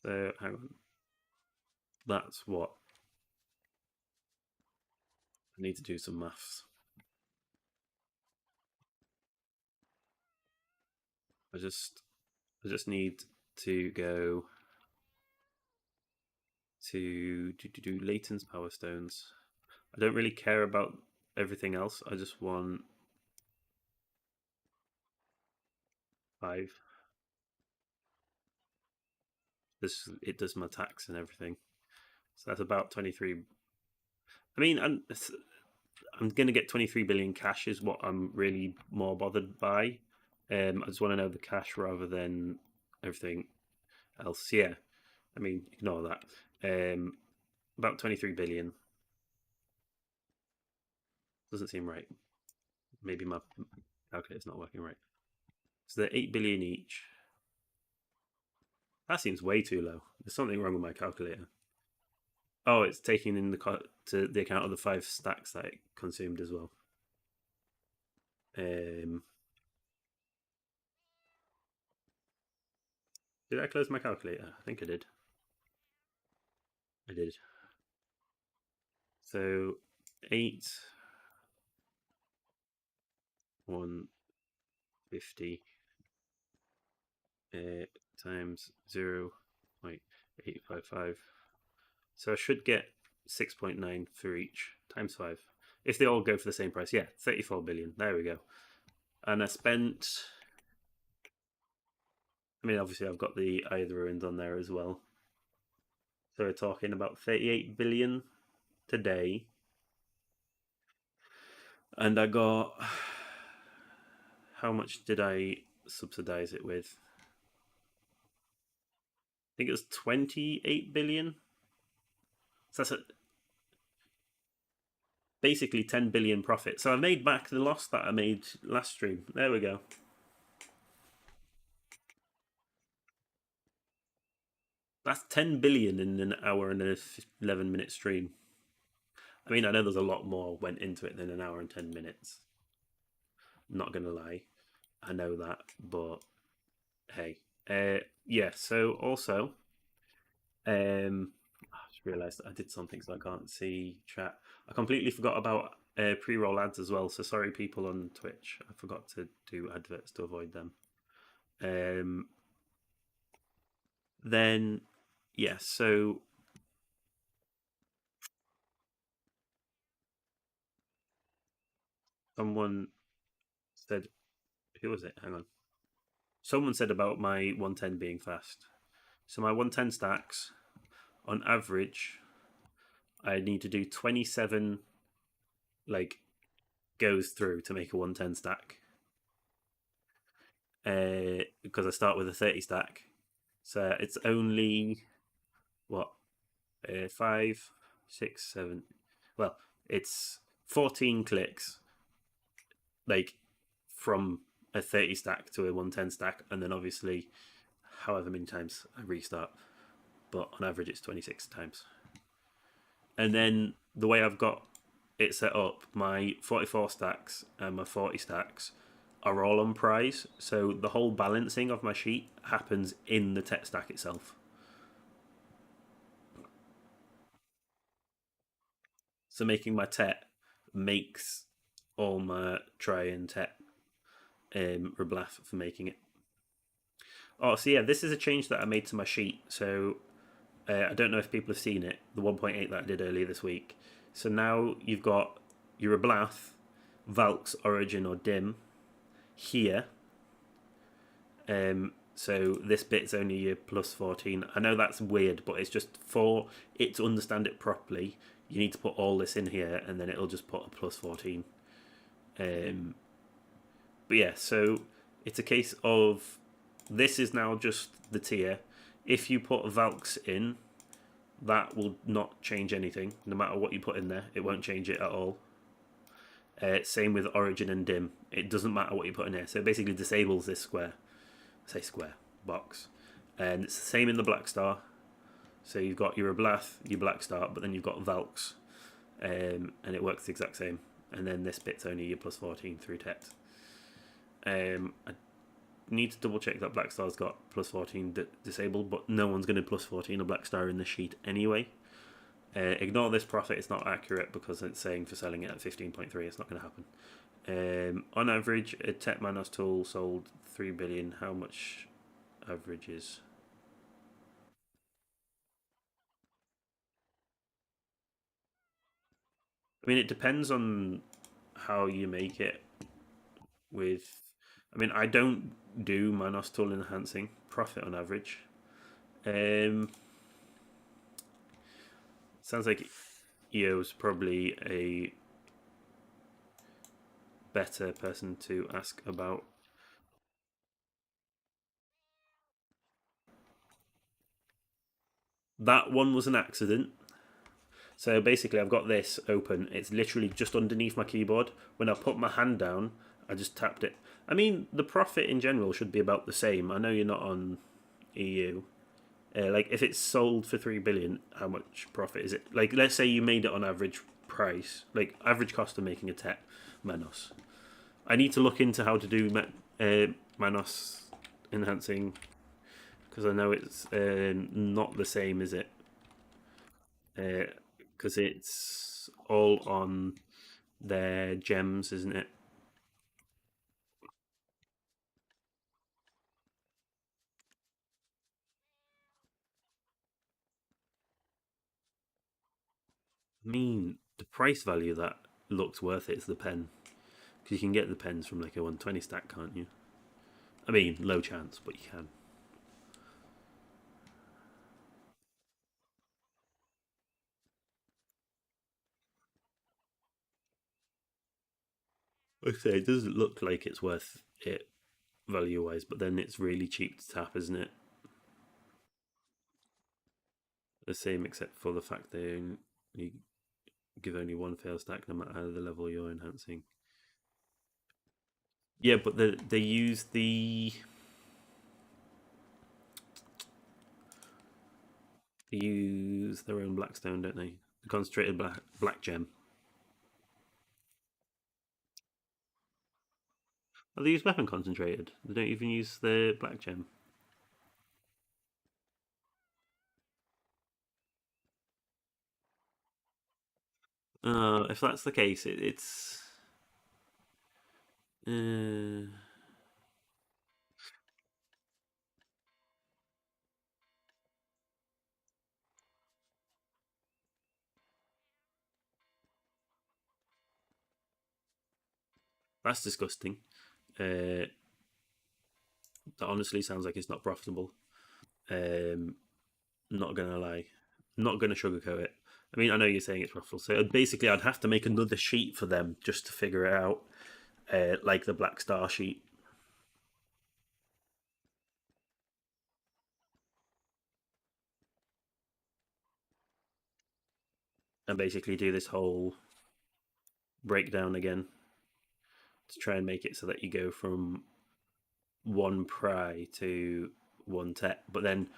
So hang on, that's what I need to do some maths. I just I just need to go to do Leighton's Power Stones. I don't really care about everything else. I just want 5. This it does my tax and everything. So that's about 23. I mean, I'm going to get 23 billion cash is what I'm really more bothered by. I just want to know the cash rather than everything else. Yeah, I mean, ignore that. About 23 billion doesn't seem right. Maybe my calculator's not working right. So they're 8 billion each. That seems way too low. There's something wrong with my calculator. Oh, it's taking in to the account of the 5 stacks that it consumed as well. Um, did I close my calculator? I think I did. I did. So 8 150 times 0.855. So I should get 6.9 for each times 5. If they all go for the same price, yeah, 34 billion. There we go. And I spent. I mean, obviously, I've got the either ruins on there as well. So we're talking about 38 billion today. And I got. How much did I subsidize it with? I think it was 28 billion. So that's basically 10 billion profit. So I made back the loss that I made last stream. There we go. That's 10 billion in an hour and a 11-minute stream. I mean, I know there's a lot more went into it than an hour and 10 minutes. Not gonna lie, I know that, but hey, yeah. So also, I just realised that I did something so I can't see chat. I completely forgot about pre-roll ads as well. So sorry, people on Twitch. I forgot to do adverts to avoid them. Then, yeah. So someone said, who was it? Hang on. Someone said about my 110 being fast. So my 110 stacks, on average, I need to do 27 like goes through to make a 110 stack. Because I start with a 30 stack. So it's only what 5, 6, 7. Well, it's 14 clicks, like from a 30 stack to a 110 stack, and then obviously however many times I restart. But on average, it's 26 times. And then the way I've got it set up, my 44 stacks and my 40 stacks are all on prize. So the whole balancing of my sheet happens in the tech stack itself. So making my tech makes all my try and tech reblath for making it. Oh, so yeah, this is a change that I made to my sheet. So I don't know if people have seen it, the 1.8 that I did earlier this week. So now you've got your Reblath, Valk's Origin or Dim here. So this bit's only your plus 14. I know that's weird, but it's just for it to understand it properly, you need to put all this in here and then it'll just put a plus 14. But yeah, so it's a case of this is now just the tier. If you put Valks in, that will not change anything. No matter what you put in there, it won't change it at all. Same with origin and dim. It doesn't matter what you put in here. So it basically disables this square, say square box, and it's the same in the black star. So you've got your Ablath, your black star, but then you've got Valks, and it works the exact same. And then this bit's only your plus 14 through text. I need to double check that Black Star's got plus 14 disabled, but no one's going to plus 14 a Black Star in the sheet anyway. Ignore this profit, it's not accurate because it's saying for selling it at 15.3, it's not going to happen. On average, a Tech Manos tool sold 3 billion. How much average is? I mean, it depends on how you make it with. I mean, I don't do Manos tool enhancing profit on average. Um, Sounds like EO's probably a better person to ask about. That one was an accident. So basically, I've got this open. It's literally just underneath my keyboard. When I put my hand down, I just tapped it. I mean, the profit in general should be about the same. I know you're not on EU. Like, if it's sold for 3 billion, how much profit is it? Like, let's say you made it on average price, like average cost of making a tech Manos. I need to look into how to do Manos enhancing because I know it's not the same, is it? Because it's all on their gems, isn't it? I mean, the price value of that looks worth it is the pen because you can get the pens from like a 120 stack, can't you? I mean, low chance, but you can. Like I say, it doesn't look like it's worth it value wise, but then it's really cheap to tap, isn't it? The same, except for the fact you give only one fail stack no matter the level you're enhancing. Yeah, but they use they use their own blackstone, don't they? The concentrated black gem. Oh, they use weapon concentrated. They don't even use the black gem. If that's the case, it's uh, that's disgusting. Uh, that honestly sounds like it's not profitable. Um, not gonna lie, not gonna sugarcoat it. I mean, I know you're saying it's profitable, so basically, I'd have to make another sheet for them just to figure it out, like the Black Star sheet, and basically do this whole breakdown again to try and make it so that you go from one pry to one tech. But then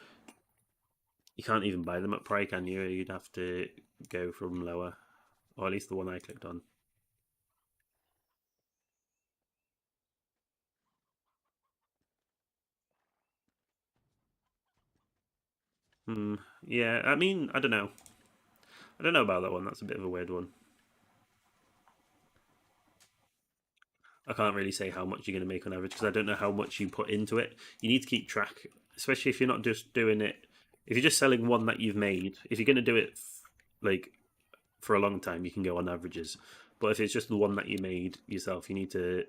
you can't even buy them at pry, can you? You'd have to go from lower, or at least the one I clicked on. Hmm. Yeah, I mean, I don't know. I don't know about that one. That's a bit of a weird one. I can't really say how much you're going to make on average because I don't know how much you put into it. You need to keep track, especially if you're not just doing it. If you're just selling one that you've made, if you're going to do it like for a long time, you can go on averages. But if it's just the one that you made yourself, you need to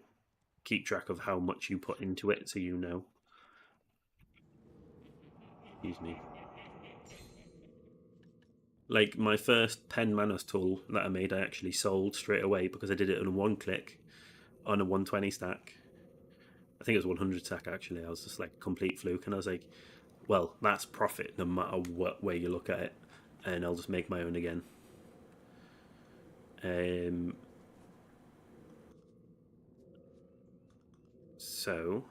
keep track of how much you put into it so you know. Excuse me. Like my first pen Manos tool that I made, I actually sold straight away because I did it in one click on a 120 stack. I think it was 100 stack actually. I was just like complete fluke, and I was like, well, that's profit no matter what way you look at it, and I'll just make my own again. Um, So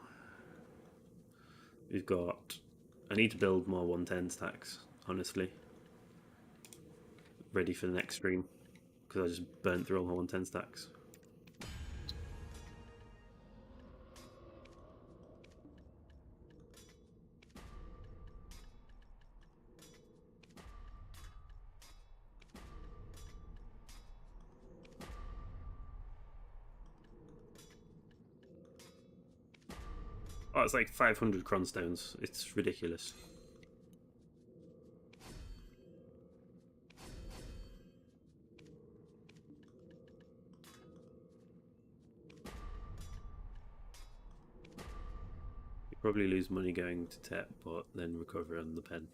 we've got. I need to build more 110 stacks, honestly. Ready for the next stream because I just burnt through all my 110 stacks. Oh, it's like 500 cronstones. It's ridiculous. You probably lose money going to TEP, but then recover on the pen.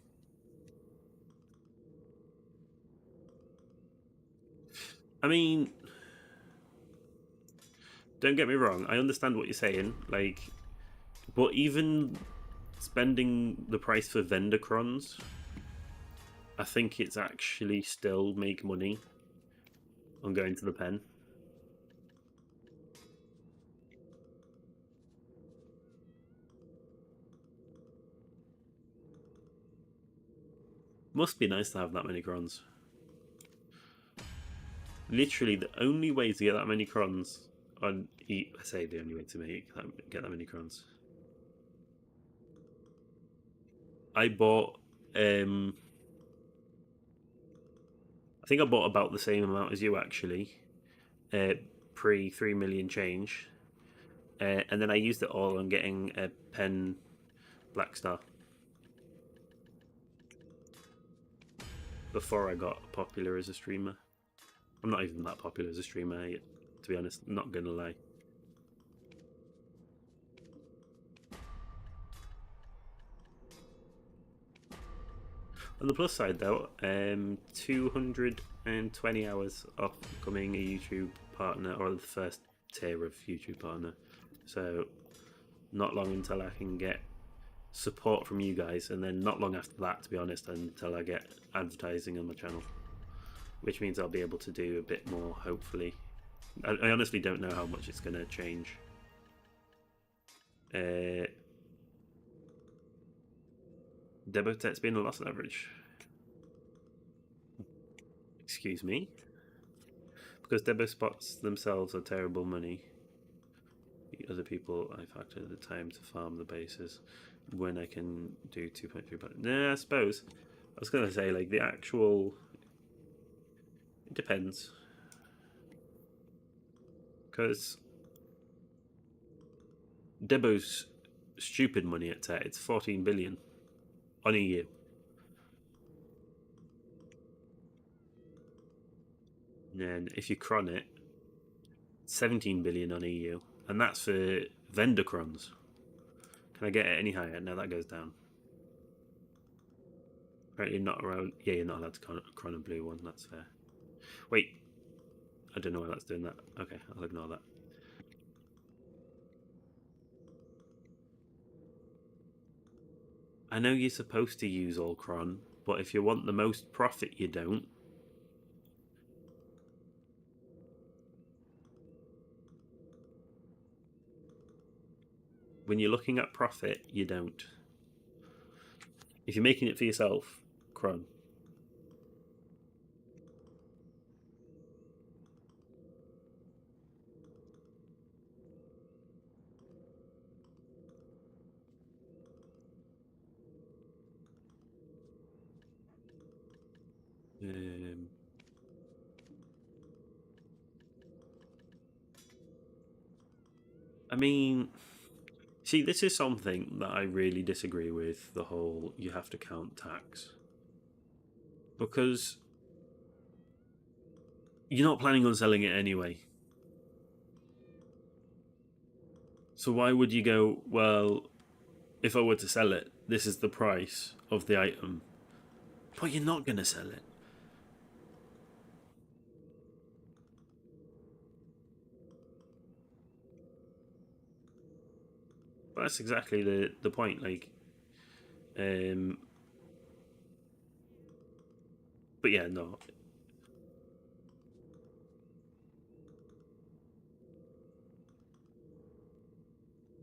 I mean, don't get me wrong. I understand what you're saying. Like, but even spending the price for vendor crons, I think it's actually still make money on going to the pen. Must be nice to have that many crons. Literally, the only way to get that many crons on I say the only way to get that many crons. I bought. I think I bought about the same amount as you actually. Pre 3 million change, and then I used it all on getting a pen Black Star before I got popular as a streamer. I'm not even that popular as a streamer yet, to be honest. Not gonna lie. On the plus side, though, 220 hours of becoming a YouTube partner, or the first tier of YouTube partner. So, not long until I can get support from you guys, and then not long after that, to be honest, until I get advertising on my channel, which means I'll be able to do a bit more, hopefully. I honestly don't know how much it's going to change. Debotet's been a loss average. Excuse me. Because Debo spots themselves are terrible money. The other people, I factor the time to farm the bases when I can do 2.3. But nah, I suppose. I was gonna say like the actual. It depends. Because Debo's stupid money at Tet. It's 14 billion on EU. And then if you cron it, 17 billion on EU, and that's for vendor crons. Can I get it any higher? No, that goes down. Right, you're not around. Yeah, you're not allowed to cron a blue one. That's fair. Wait, I don't know why that's doing that. Okay, I'll ignore that. I know you're supposed to use all cron, but if you want the most profit, you don't. When you're looking at profit, you don't. If you're making it for yourself, cron. I mean, see, this is something that I really disagree with, the whole you have to count tax. Because you're not planning on selling it anyway. So why would you go, well, if I were to sell it, this is the price of the item, but you're not going to sell it. But that's exactly the point. Like, but yeah, no.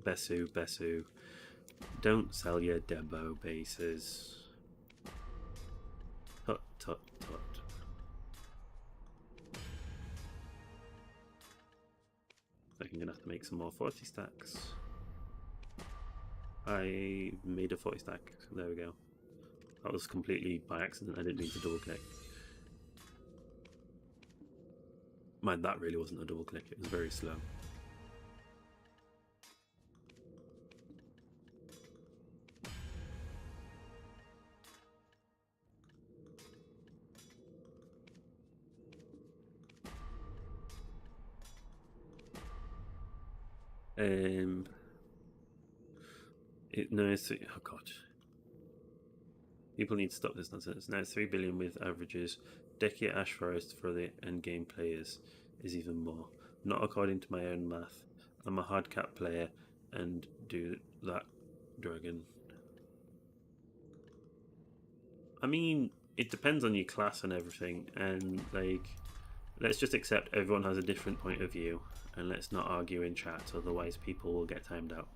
Besu, Besu. Don't sell your Debo bases. Tut, tut, tut. I think I'm going to have to make some more 40 stacks. I made a 40 stack. There we go. That was completely by accident. I didn't mean to double click. Mind, that really wasn't a double click. It was very slow. No, it's oh god. People need to stop this nonsense. Now 3 billion with averages. Decky Ash Forest for the endgame players is even more. Not according to my own math. I'm a hard cap player and do that dragon. I mean, it depends on your class and everything, and like, let's just accept everyone has a different point of view, and let's not argue in chat, otherwise people will get timed out.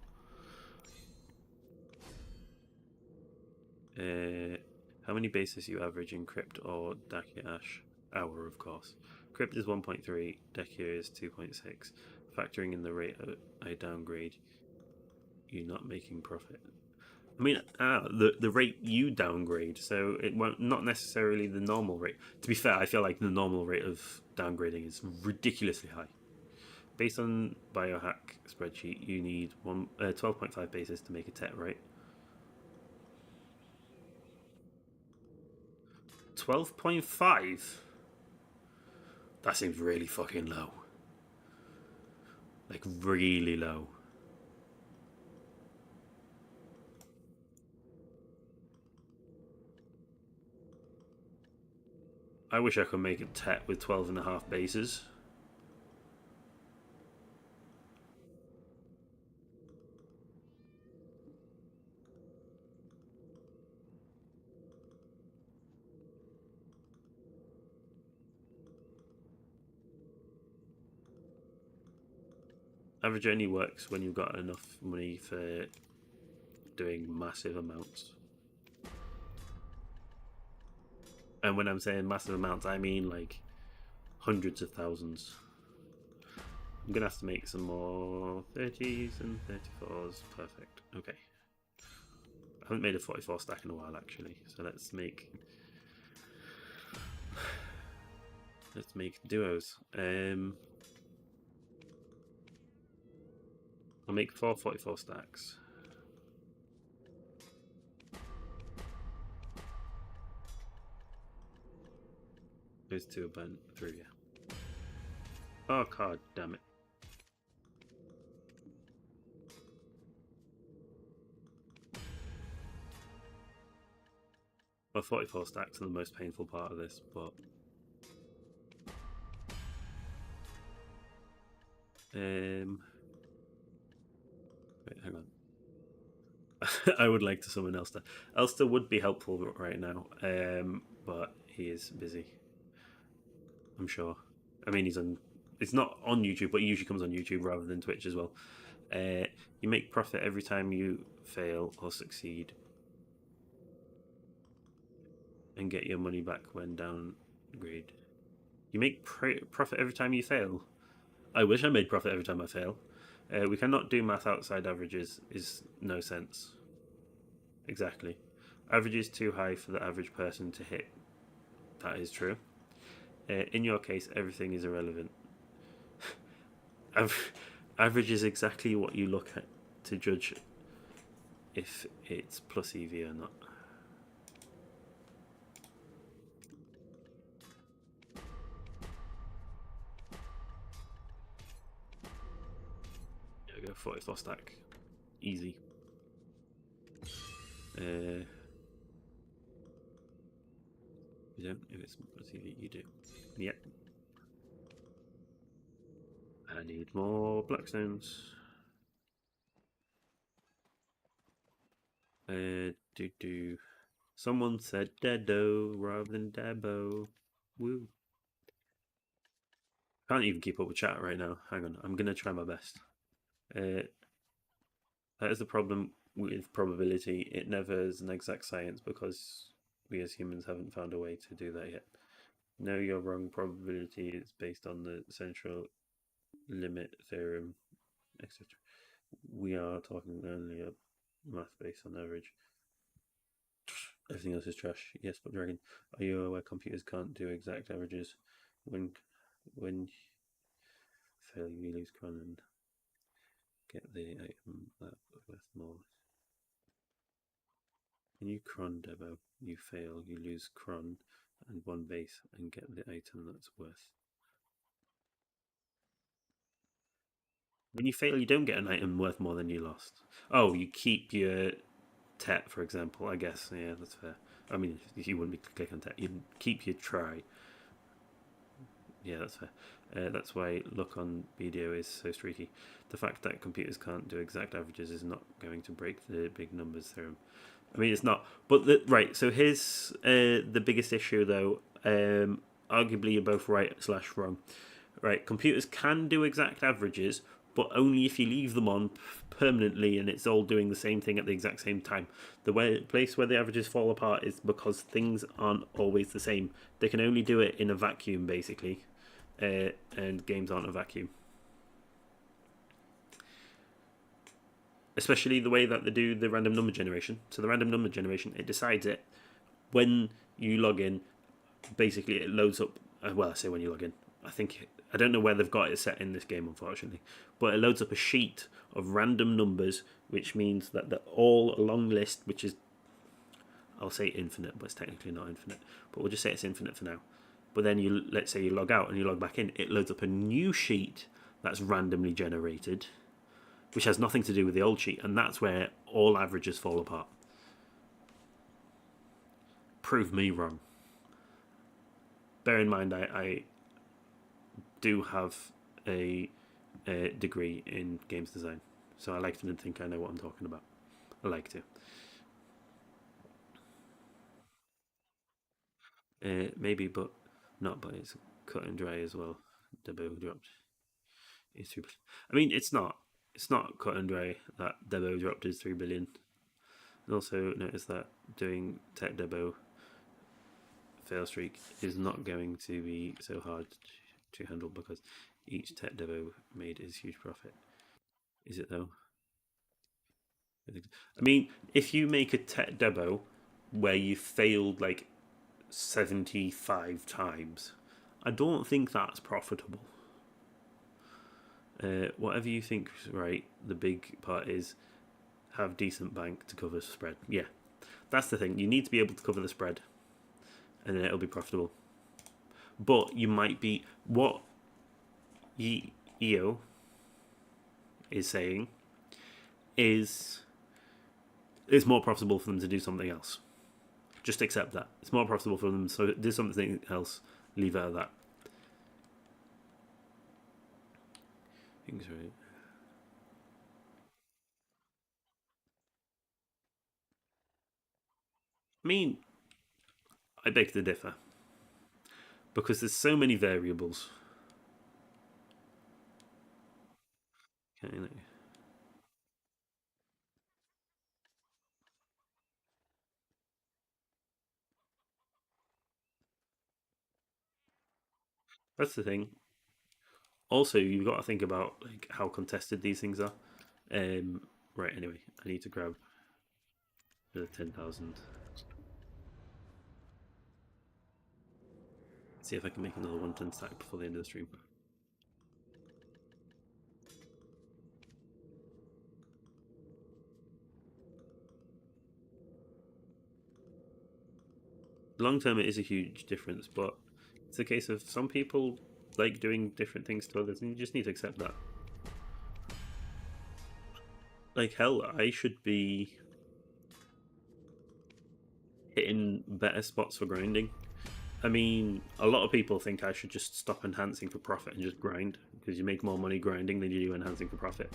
How many bases you average in Crypt or Dacia Ash? Hour, of course. Crypt is 1.3, Dacia is 2.6. Factoring in the rate I downgrade, you're not making profit. I mean, the rate you downgrade, so it won't, not necessarily the normal rate. To be fair, I feel like the normal rate of downgrading is ridiculously high. Based on biohack spreadsheet, you need 12.5 bases to make a TET, right? 12.5? That seems really fucking low. Like, really low. I wish I could make a TET with 12.5 bases. Average only works when you've got enough money for doing massive amounts. And when I'm saying massive amounts, I mean like hundreds of thousands. I'm gonna have to make some more 30s and 34s. Perfect. Okay. I haven't made a 44 stack in a while actually, so let's make duos. I'll make 4 44 stacks. Those two are burnt through, yeah. Oh god damn it. Well, 44 stacks are the most painful part of this, but wait, hang on. I would like to summon Elster. Elster would be helpful right now, but he is busy. I'm sure. I mean, It's not on YouTube, but he usually comes on YouTube rather than Twitch as well. You make profit every time you fail or succeed, and get your money back when downgrade. You make profit every time you fail. I wish I made profit every time I fail. We cannot do math outside averages. Is no sense. Exactly. Average is too high for the average person to hit. That is true. In your case, everything is irrelevant. Average is exactly what you look at to judge if it's plus EV or not. There we go, 44 stack. Easy. You don't? If it's plus EV, you do. Yep. I need more blackstones. Someone said Dedo rather than Dabo. Woo. Can't even keep up with chat right now. Hang on, I'm gonna try my best. That is the problem with probability. It never is an exact science because we as humans haven't found a way to do that yet. No, you're wrong. Probability is based on the central limit theorem, etc. We are talking only a math based on average. Everything else is trash. Yes, but Dragon, are you aware computers can't do exact averages? When fail, you lose cron and get the item that worth more. When you cron debo, you fail, you lose cron and one base and get the item that's worth. When you fail, you don't get an item worth more than you lost. Oh, you keep your tet, for example, I guess. Yeah, that's fair. I mean, you wouldn't be clicking on tet. You'd keep your try. Yeah, that's fair. That's why luck on BDO is so streaky. The fact that computers can't do exact averages is not going to break the big numbers theorem. I mean, it's not. But right. So here's the biggest issue, though. Arguably, you're both right / wrong. Right, computers can do exact averages, but only if you leave them on permanently and it's all doing the same thing at the exact same time. The place where the averages fall apart is because things aren't always the same. They can only do it in a vacuum, basically, and games aren't a vacuum. Especially the way that they do the random number generation. So the random number generation, it decides it when you log in. Basically, it loads up. Well, I say when you log in. I don't know where they've got it set in this game, unfortunately, but it loads up a sheet of random numbers, which means that they're all a long list, which is, I'll say infinite, but it's technically not infinite. But we'll just say it's infinite for now. But then let's say you log out and you log back in, it loads up a new sheet that's randomly generated, which has nothing to do with the old sheet, and that's where all averages fall apart. Prove me wrong. Bear in mind, I do have a degree in games design, so I like to think I know what I'm talking about. I like to. Maybe, but not. But it's cut and dry as well. Debo dropped. It's 3 billion. I mean, it's not. It's not cut and dry that Debo dropped his 3 billion. And also notice that doing tech Debo fail streak is not going to be so hard to handle because each tech Debo made is huge profit. Is it though? I mean, if you make a tech Debo where you failed like 75 times, I don't think that's profitable. Whatever you think, right, the big part is have decent bank to cover spread. Yeah, that's the thing. You need to be able to cover the spread, and then it'll be profitable. But you might be what EO is saying is it's more profitable for them to do something else. Just accept that it's more profitable for them, so do something else. Leave it at that. Things right. I mean, I beg to differ because there's so many variables. Okay, that's the thing. Also, you've got to think about like how contested these things are. Right. Anyway, I need to grab the 10,000. See if I can make another 110 stack before the end of the stream. Long term, it is a huge difference, but it's a case of some people like doing different things to others, and you just need to accept that. Like hell, I should be hitting better spots for grinding. I mean, a lot of people think I should just stop enhancing for profit and just grind because you make more money grinding than you do enhancing for profit.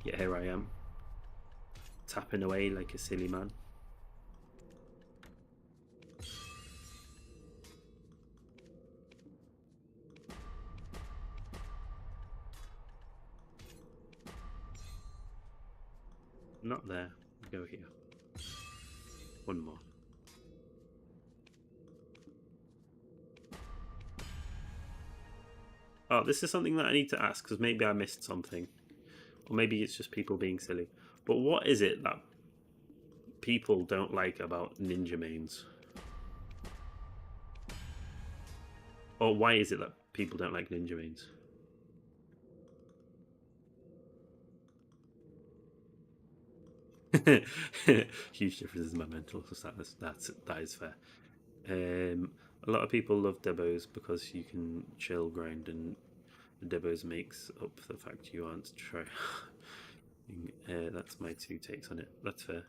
Yet here I am, tapping away like a silly man. Not there. Go here. One more. Oh, this is something that I need to ask because maybe I missed something. Or maybe it's just people being silly. But what is it that people don't like about ninja mains? Or why is it that people don't like ninja mains? Huge differences in my mental status. That is fair. A lot of people love debos because you can chill grind, and the debos makes up the fact you aren't trying. That's my two takes on it. That's fair.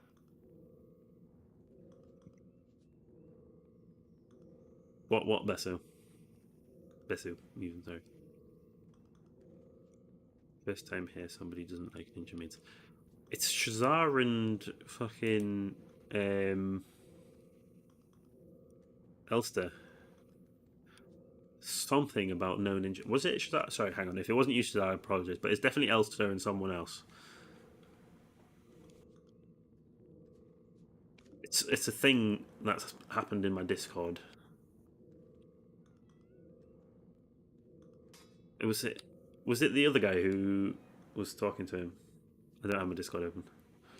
What Besso? Besso, even sorry. First time here, somebody doesn't like ninja mains. It's Shazar and fucking Elster. Something about no ninja. Was it Shazar? Sorry, hang on. If it wasn't you, Shazar, I apologize. But it's definitely Elster and someone else. It's a thing that's happened in my Discord. Was it the other guy who was talking to him? I don't have my Discord open.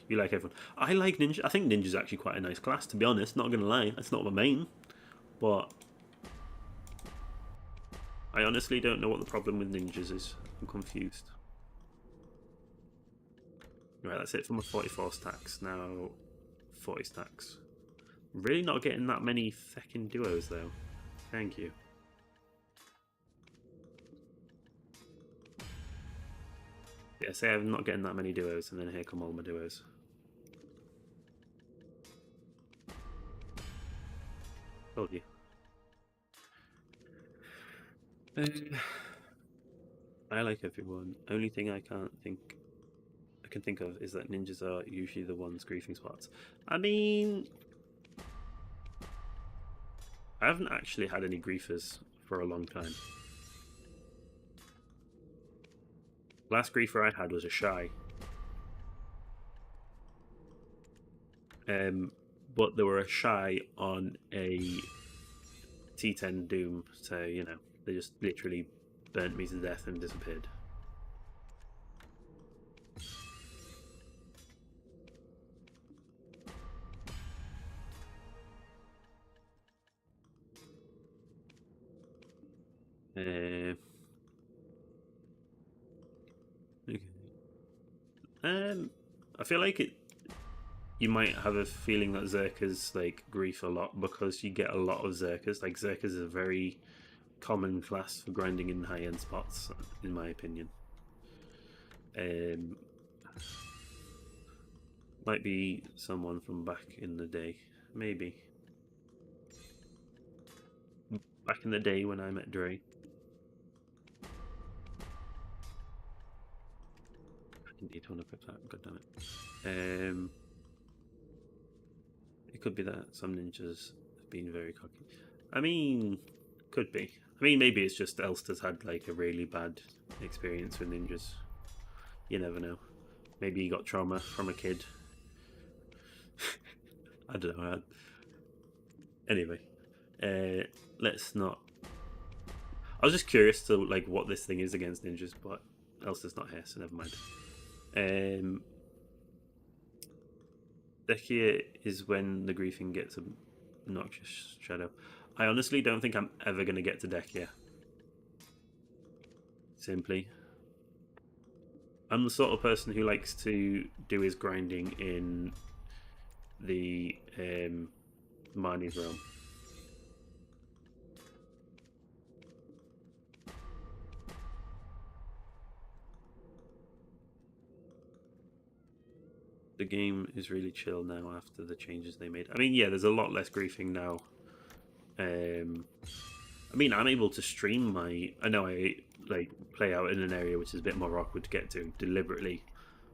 You like everyone. I like ninja. I think ninja's actually quite a nice class, to be honest. Not gonna lie, it's not my main, but I honestly don't know what the problem with ninjas is. I'm confused. Right, that's it for my 44 stacks. Now 40 stacks. Really not getting that many feckin' duos though. Thank you. Yeah, say I'm not getting that many duos, and then here come all my duos. Told you. I like everyone. Only thing I can think of is that ninjas are usually the ones griefing spots. I mean, I haven't actually had any griefers for a long time. Last griefer I had was a shy. But they were a shy on a T10 Doom, so you know they just literally burnt me to death and disappeared. Uh, okay. I feel like it. You might have a feeling that Zerkers like grief a lot because you get a lot of Zerkers. Like Zerkers is a very common class for grinding in high-end spots, in my opinion. Might be someone from back in the day, maybe. Back in the day when I met Dre. I need to unequip that, god damn it. It could be that some ninjas have been very cocky. I mean, could be. I mean, maybe it's just Elster's had like a really bad experience with ninjas. You never know. Maybe he got trauma from a kid. I don't know. Anyway, let's not. I was just curious to like what this thing is against ninjas, but Elster's not here, so never mind. Dekia is when the griefing gets a noxious shadow. I honestly don't think I'm ever going to get to Dekia. Simply. I'm the sort of person who likes to do his grinding in the Marnie's realm. The game is really chill now after the changes they made. I mean, yeah, there's a lot less griefing now. I mean, I'm able to stream my. I know I like play out in an area which is a bit more awkward to get to deliberately.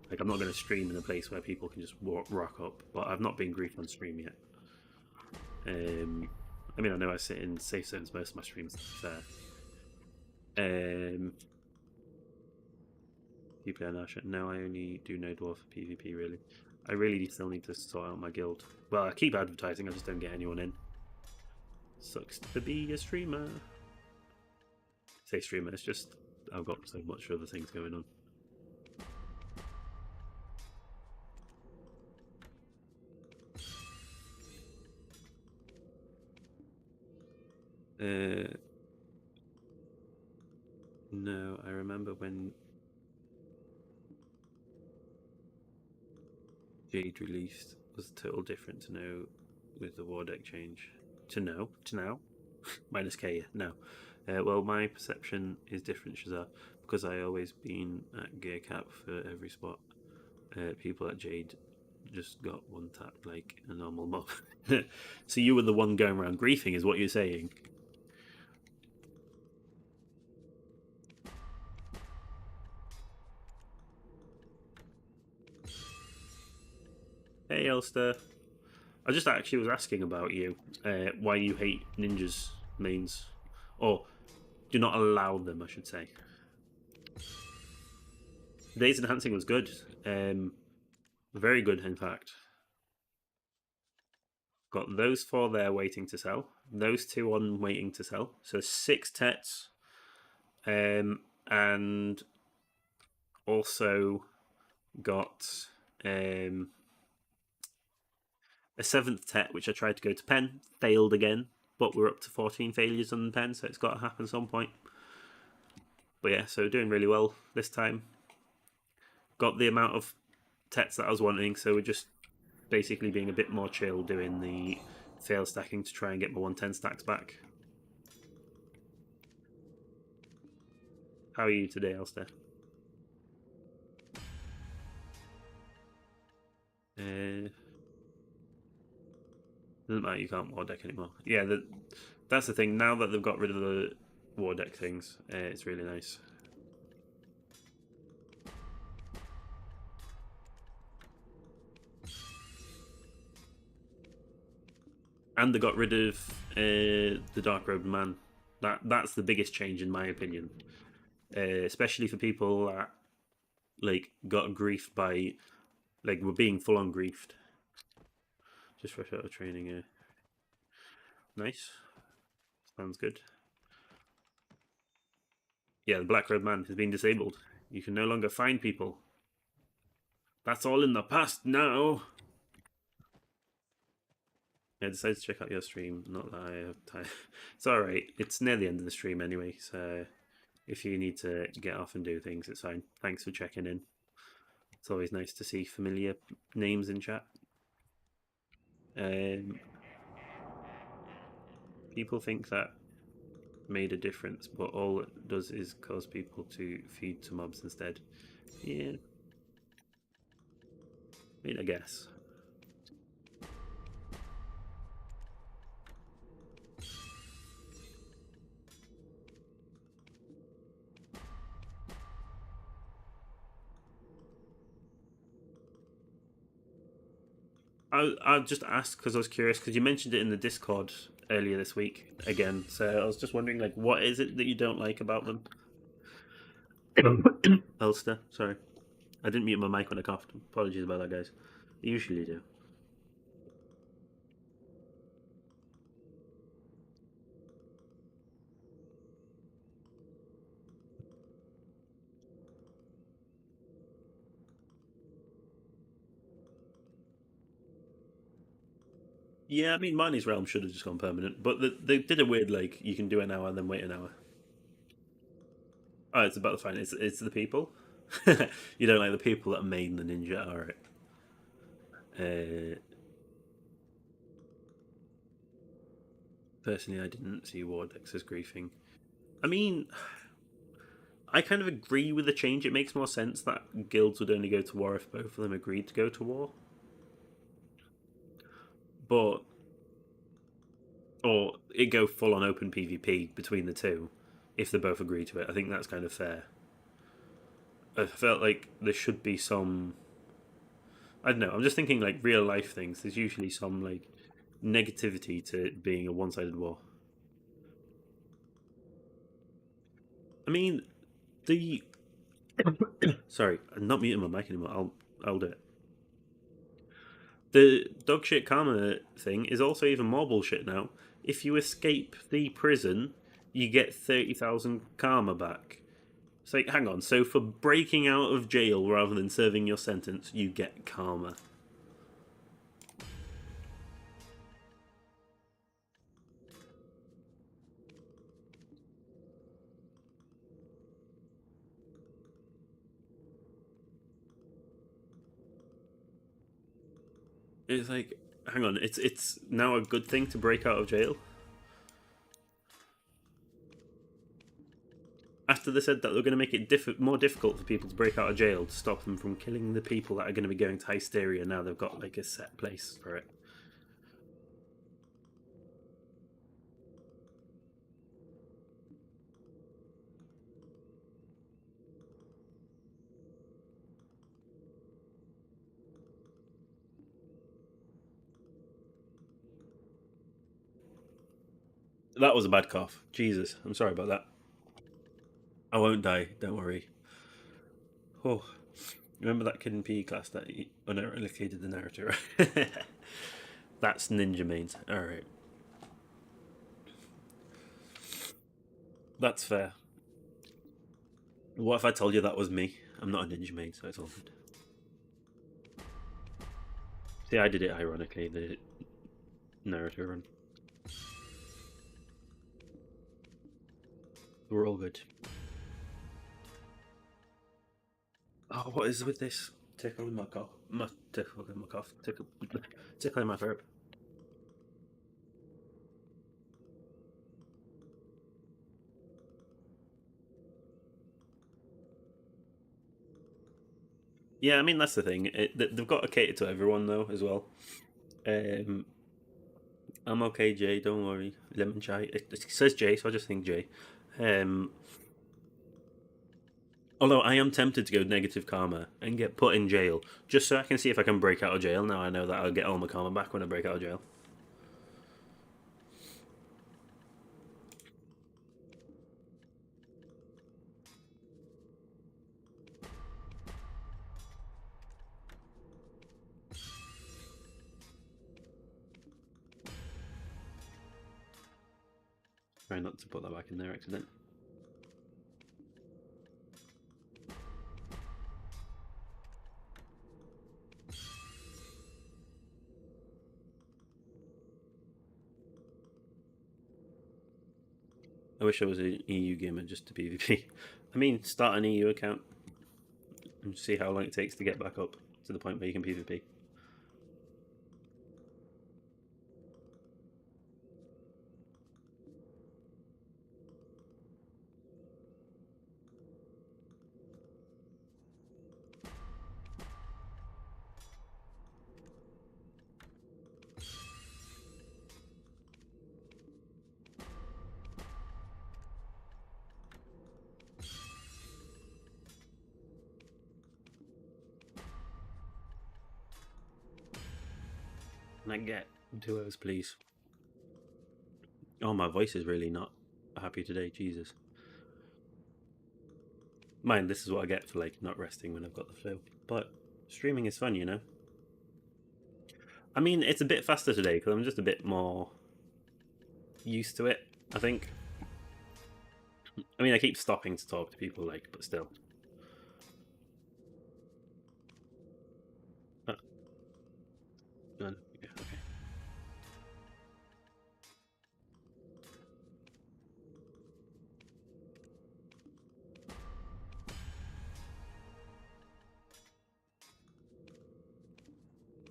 Like, I'm not going to stream in a place where people can just rock up, but I've not been griefed on stream yet. I mean, I know I sit in safe zones most of my streams, to be fair. You play Anasha? No, I only do no dwarf PvP, really. I really still need to sort out my guild. Well, I keep advertising, I just don't get anyone in. Sucks to be a streamer. Say streamer, it's just I've got so much other things going on. No, I remember when Jade released was total different to know with the war deck change. To now, minus K, no. Well, my perception is different, Shazar, because I always been at gear cap for every spot. People at Jade just got one tap like a normal mob. So you were the one going around griefing, is what you're saying? Hey, Elster. I just actually was asking about you, why you hate ninjas mains, or do not allow them, I should say. Today's enhancing was good, very good in fact. Got those 4 there waiting to sell, those 2 on waiting to sell, so 6 tets, and also got a 7th tet which I tried to go to pen, failed again, but we're up to 14 failures on the pen, so it's got to happen at some point. But yeah, so doing really well this time. Got the amount of tets that I was wanting, so we're just basically being a bit more chill doing the fail stacking to try and get my 110 stacks back. How are you today, Elster? Doesn't matter, you can't war deck anymore. Yeah, that's the thing. Now that they've got rid of the war deck things, it's really nice. And they got rid of the Dark Robed Man. That's the biggest change in my opinion, especially for people that like got griefed by, like, were being full on griefed. Just fresh out of training. Nice, sounds good. Yeah, the Black Robed Man has been disabled. You can no longer find people. That's all in the past now. I decided to check out your stream. Not that I have time. It's alright. It's near the end of the stream anyway, so if you need to get off and do things, it's fine. Thanks for checking in. It's always nice to see familiar names in chat. People think that made a difference, but all it does is cause people to feed to mobs instead. Yeah. I mean, I guess. I just asked because I was curious, because you mentioned it in the Discord earlier this week again. So I was just wondering, like, what is it that you don't like about them? Elster, sorry. I didn't mute my mic when I coughed. Apologies about that, guys. I usually do. Yeah, I mean, Marnie's Realm should have just gone permanent, but they did a weird, like, you can do an hour and then wait an hour. Oh, it's about the fine. It's the people. You don't like the people that main the ninja, all right? Personally, I didn't see Wardex as griefing. I mean, I kind of agree with the change. It makes more sense that guilds would only go to war if both of them agreed to go to war. But or it go full on open PvP between the two if they both agree to it. I think that's kind of fair. I felt like there should be some. I don't know. I'm just thinking like real life things. There's usually some like negativity to it being a one-sided war. I mean, the sorry, I'm not muting my mic anymore. I'll do it. The dog shit karma thing is also even more bullshit now. If you escape the prison, you get 30,000 karma back. It's like, hang on, so for breaking out of jail rather than serving your sentence, you get karma. It's like, hang on, it's now a good thing to break out of jail? After they said that they're going to make it more difficult for people to break out of jail to stop them from killing the people that are going to be going to hysteria, now they've got like a set place for it. That was a bad cough. Jesus, I'm sorry about that. I won't die, don't worry. Oh, remember that kid in PE class that unironically did the narrator? That's Ninja Mains. Alright. That's fair. What if I told you that was me? I'm not a Ninja Main, so it's all good. See, I did it ironically, the narrator run. We're all good. Oh, what is with this? Tickling my cough. Tickling my cough. Tickling my throat. Yeah, I mean that's the thing. They've got to cater to everyone though as well. Um, I'm okay, Jay. Don't worry. Lemon chai. It says Jay, so I just think Jay. Um, although I am tempted to go negative karma and get put in jail just so I can see if I can break out of jail. Now I know that I'll get all my karma back when I break out of jail. Try not to put that back in there accident. I wish I was an EU gamer just to PvP. I mean, start an EU account and see how long it takes to get back up to the point where you can PvP. Can I get 2 hours, please? Oh, my voice is really not happy today. Jesus. Mind, this is what I get for like not resting when I've got the flu. But streaming is fun, you know. I mean, it's a bit faster today because I'm just a bit more used to it. I think. I mean, I keep stopping to talk to people, like, but still. Yeah, okay.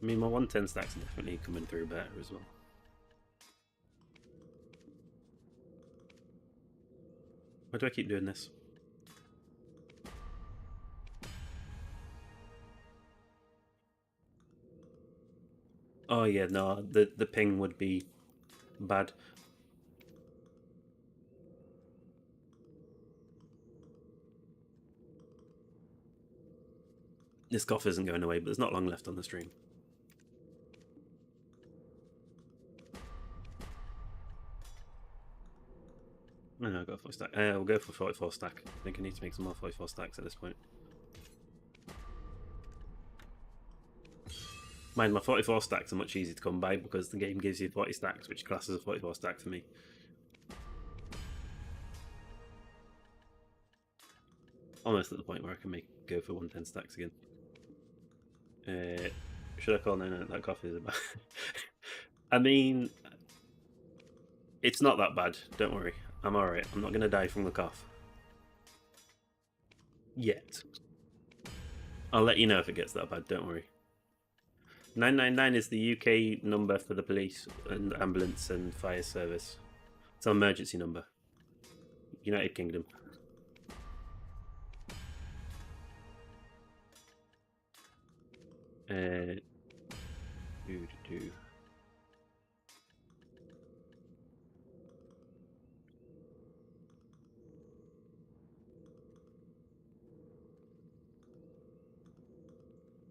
I mean, my 110 stacks are definitely coming through better as well. Why do I keep doing this? Oh yeah, no, the ping would be bad. This cough isn't going away, but there's not long left on the stream. No, I'll go for a stack. We'll go for 44 stack. I think I need to make some more 44 stacks at this point. Mind, my 44 stacks are much easier to come by because the game gives you 40 stacks, which classes a 44 stack for me. Almost at the point where I can go for 110 stacks again. Should I call 9 that coffee is about? I mean, it's not that bad. Don't worry. I'm alright. I'm not going to die from the cough. Yet. I'll let you know if it gets that bad. Don't worry. 999 is the UK number for the police and ambulance and fire service. It's an emergency number. United Kingdom.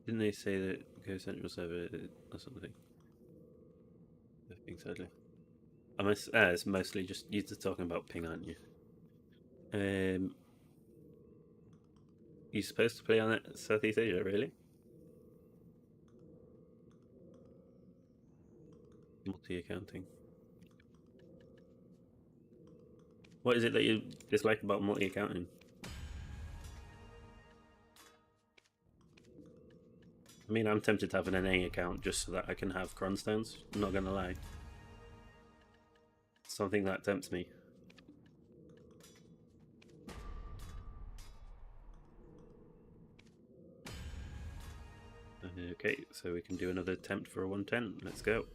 Didn't they say that Go Central Server or something? I think sadly. It's mostly just you're talking about ping, aren't you? You're supposed to play on it Southeast Asia, really? Multi-accounting. What is it that you dislike about multi-accounting? I mean, I'm tempted to have an NA account just so that I can have cronstones. I'm not gonna lie. Something that tempts me. Okay, so we can do another attempt for a 110. Let's go.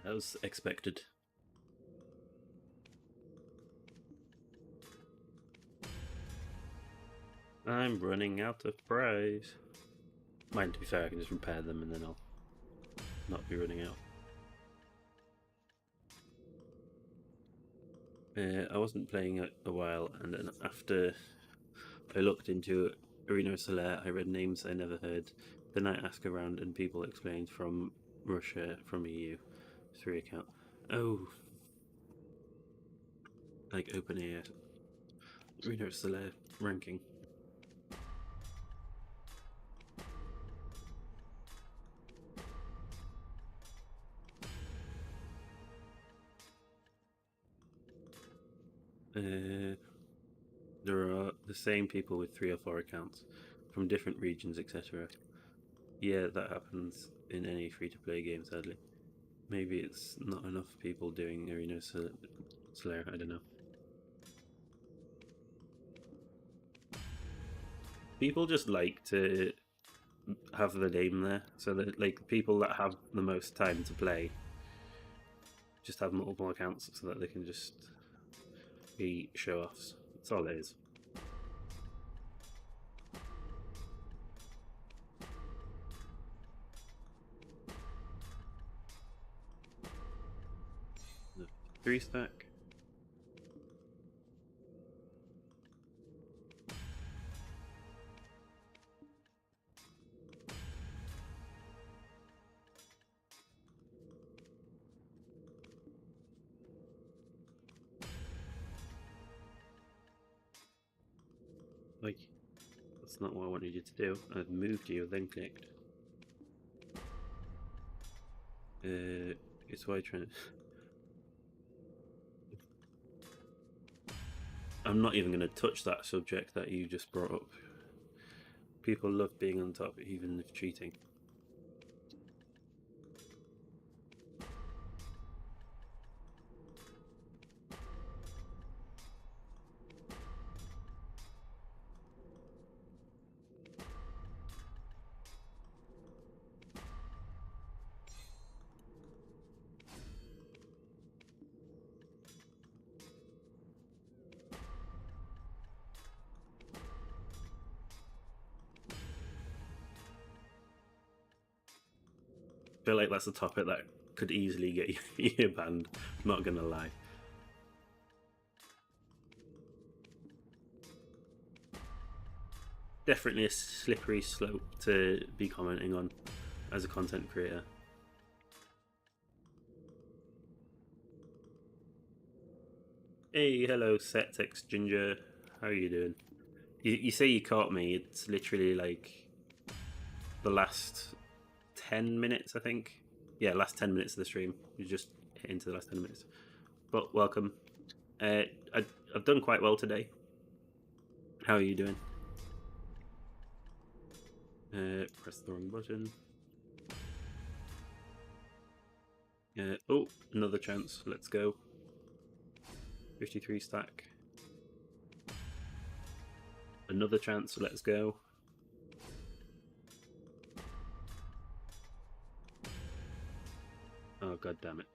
That was expected. I'm running out of prize. Mind, to be fair, I can just repair them and then I'll not be running out. I wasn't playing it a while, and then after I looked into Arena Solaire, I read names I never heard. Then I asked around, and people explained from Russia, from EU, 3 account. Oh, like OpenAI, Arena Solaire ranking. There are the same people with 3 or 4 accounts from different regions, etc. Yeah, that happens in any free-to-play game, sadly. Maybe it's not enough people doing Arena Slayer, I don't know. People just like to have the name there, so that like people that have the most time to play just have multiple accounts so that they can just be show-offs. That's all it is. The 3 stack. Like, that's not what I wanted you to do. I've moved you, then clicked. It's why trying to... I'm not even going to touch that subject that you just brought up. People love being on top, even if cheating. I feel like that's a topic that could easily get you banned, not gonna lie. Definitely a slippery slope to be commenting on. as a content creator. Hey, hello, Settex Ginger. How are you doing? You say you caught me. It's literally like the last 10 minutes, I think. Yeah, last 10 minutes of the stream. You just hit into the last 10 minutes. But welcome. I've done quite well today. How are you doing? Press the wrong button. Oh, another chance. Let's go. 53 stack. Another chance. Let's go. Oh, god damn it.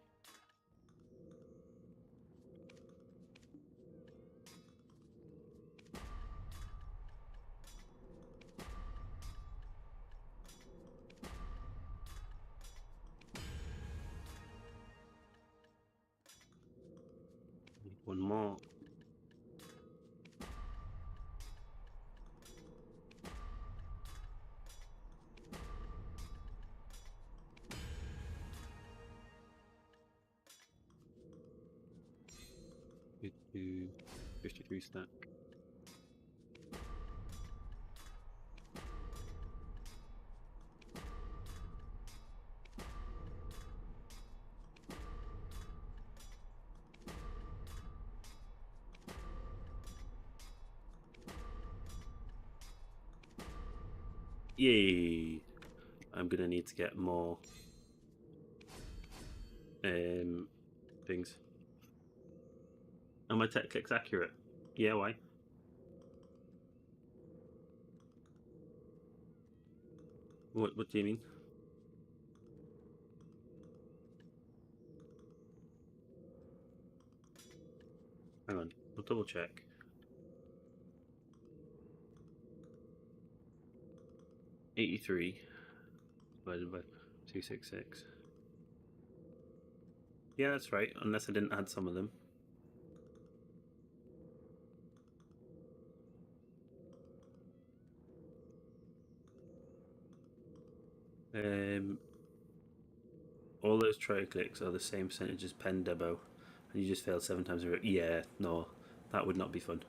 One more. Do 53 stack. Yay! I'm gonna need to get more things. Are my tech clicks accurate? Yeah, why? What do you mean? Hang on, I'll double check. 83 divided by 266. Yeah, that's right, unless I didn't add some of them. All those try clicks are the same percentage as pen debo, and you just failed 7 times in a row. Yeah, no, that would not be fun.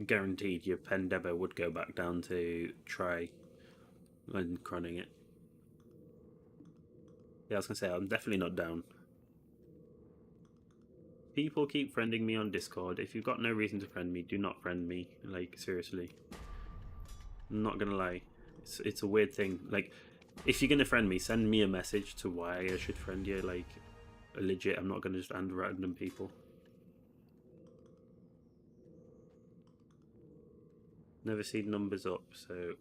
Guaranteed your pen debo would go back down to try when cronning it. Yeah, I was gonna say, I'm definitely not down. People keep friending me on Discord. If you've got no reason to friend me, do not friend me. Like, seriously. I'm not gonna lie. It's a weird thing. Like, if you're gonna friend me, send me a message to why I should friend you. Like, legit, I'm not gonna just add random people. Never seen numbers up, so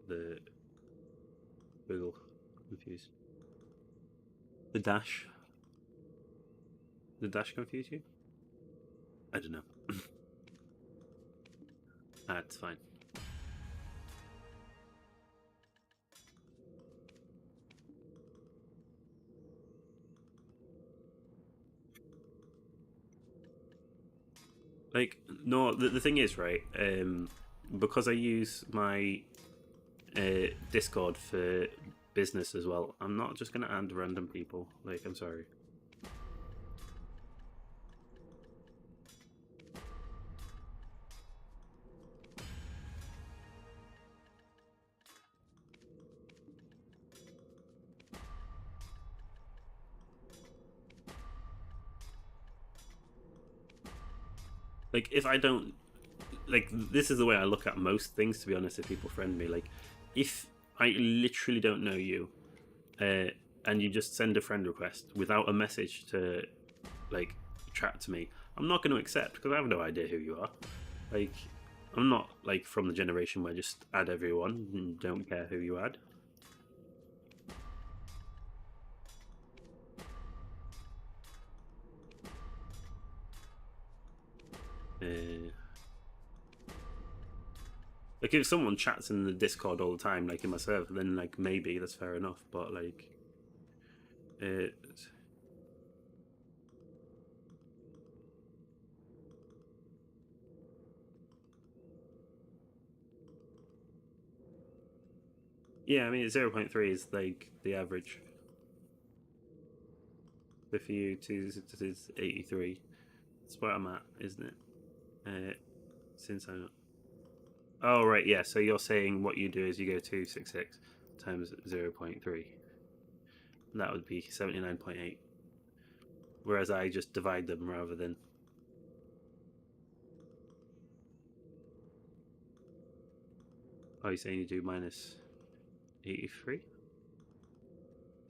the Google confused. The dash. The dash confuse you? I don't know. That's fine. Like, no, the thing is, right, because I use my Discord for business as well, I'm not just going to add random people. Like, I'm sorry. Like, if I don't, like, this is the way I look at most things, to be honest, if people friend me. Like, if I literally don't know you, and you just send a friend request without a message to, like, chat to me, I'm not going to accept, because I have no idea who you are. Like, I'm not, like, from the generation where just add everyone and don't care who you add. Like, if someone chats in the Discord all the time, like in my server, then like maybe that's fair enough. But like, Yeah, I mean 0.3 is like the average. But for you, two is 83. That's where I'm at, isn't it? Since I'm. Oh right, yeah. So you're saying what you do is you go 266 times 0.3. That would be 79.8. Whereas I just divide them rather than. Oh, you're saying you do minus 83?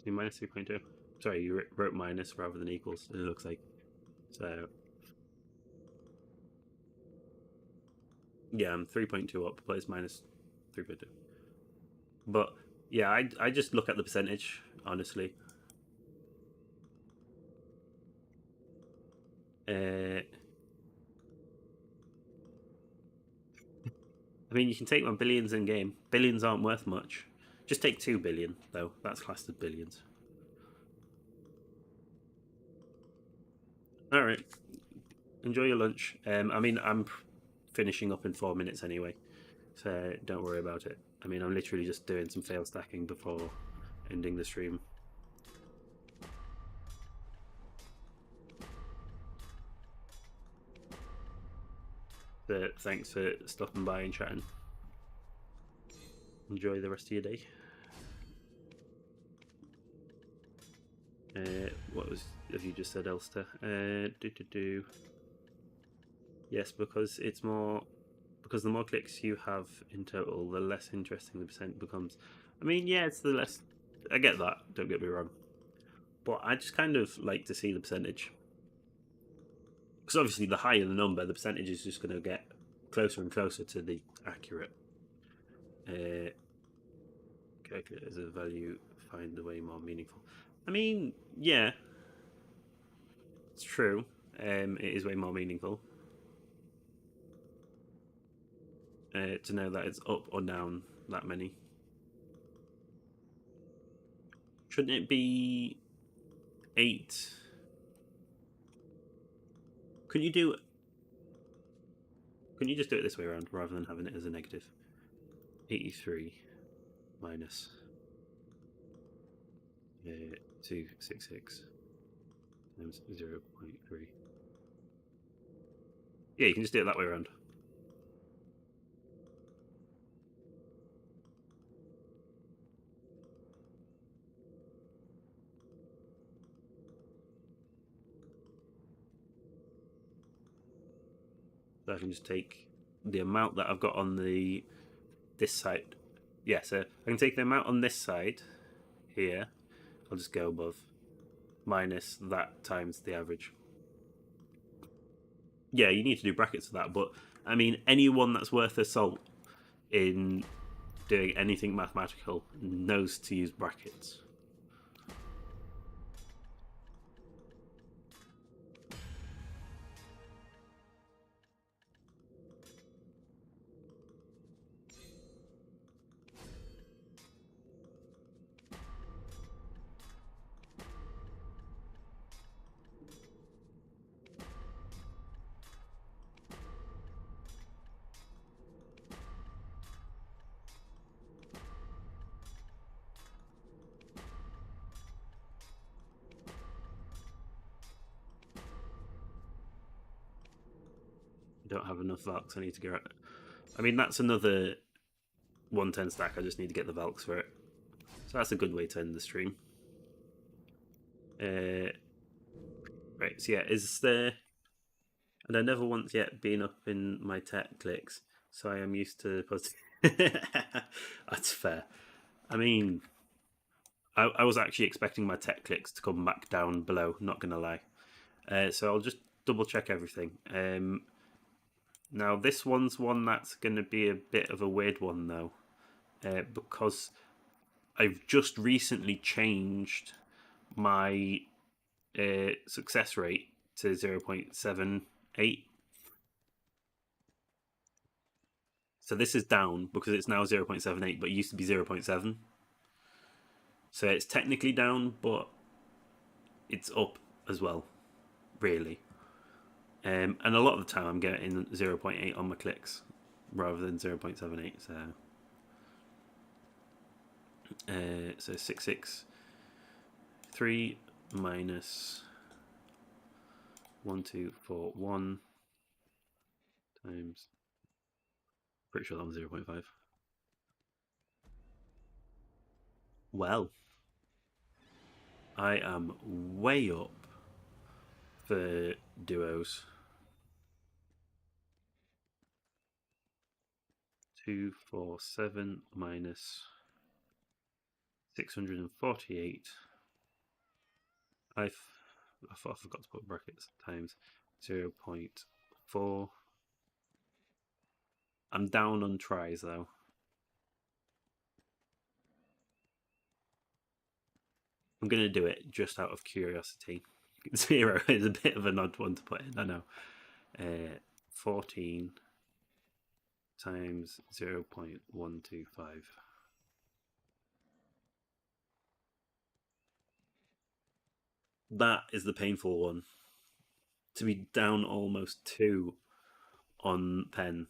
So minus 3.2. Sorry, you wrote minus rather than equals. It looks like. So yeah, I'm 3.2 up, but it's minus 3.2. But yeah, I just look at the percentage, honestly. Uh, I mean, you can take my billions in game. Billions aren't worth much. Just take 2 billion, though. That's classed as billions. All right. Enjoy your lunch. I mean, I'm finishing up in 4 minutes anyway, so don't worry about it. I mean, I'm literally just doing some fail stacking before ending the stream. But thanks for stopping by and chatting. Enjoy the rest of your day. What was have you just said, Elster? Yes, because it's more because the more clicks you have in total, the less interesting the percent becomes. I mean, yeah, it's the less. I get that. Don't get me wrong, but I just kind of like to see the percentage because obviously the higher the number, the percentage is just going to get closer and closer to the accurate. Calculate as a value, find the way more meaningful. I mean, yeah, it's true. It is way more meaningful to know that it's up or down that many. Shouldn't it be 8? Can you do? Can you just do it this way around rather than having it as a negative? 83 minus 266 times 0.3. Yeah, you can just do it that way around. So I can just take the amount that I've got on this side. Yeah, so I can take the amount on this side here. I'll just go above minus that times the average. Yeah, you need to do brackets for that, but I mean, anyone that's worth a salt in doing anything mathematical knows to use brackets. I don't have enough Valks. I need to go. I mean, that's another 110 stack. I just need to get the Valks for it. So that's a good way to end the stream. Right, so yeah, is there. And I never once yet been up in my tech clicks, so I am used to positive. That's fair. I mean, I was actually expecting my tech clicks to come back down below, not gonna lie. So I'll just double check everything. Now, this one's one that's going to be a bit of a weird one, though, because I've just recently changed my success rate to 0.78. So this is down because it's now 0.78, but it used to be 0.7. So it's technically down, but it's up as well, really. And a lot of the time I'm getting 0.8 on my clicks rather than 0.78. So So 663 minus 1241 times. Pretty sure that was 0.5. Well, I am way up for duos. 247 minus 648. I thought I forgot to put brackets times 0.4. I'm down on tries though. I'm going to do it just out of curiosity. 0 is a bit of an odd one to put in, I know. 14 times 0.125. That is the painful one. To be down almost 2 on pen.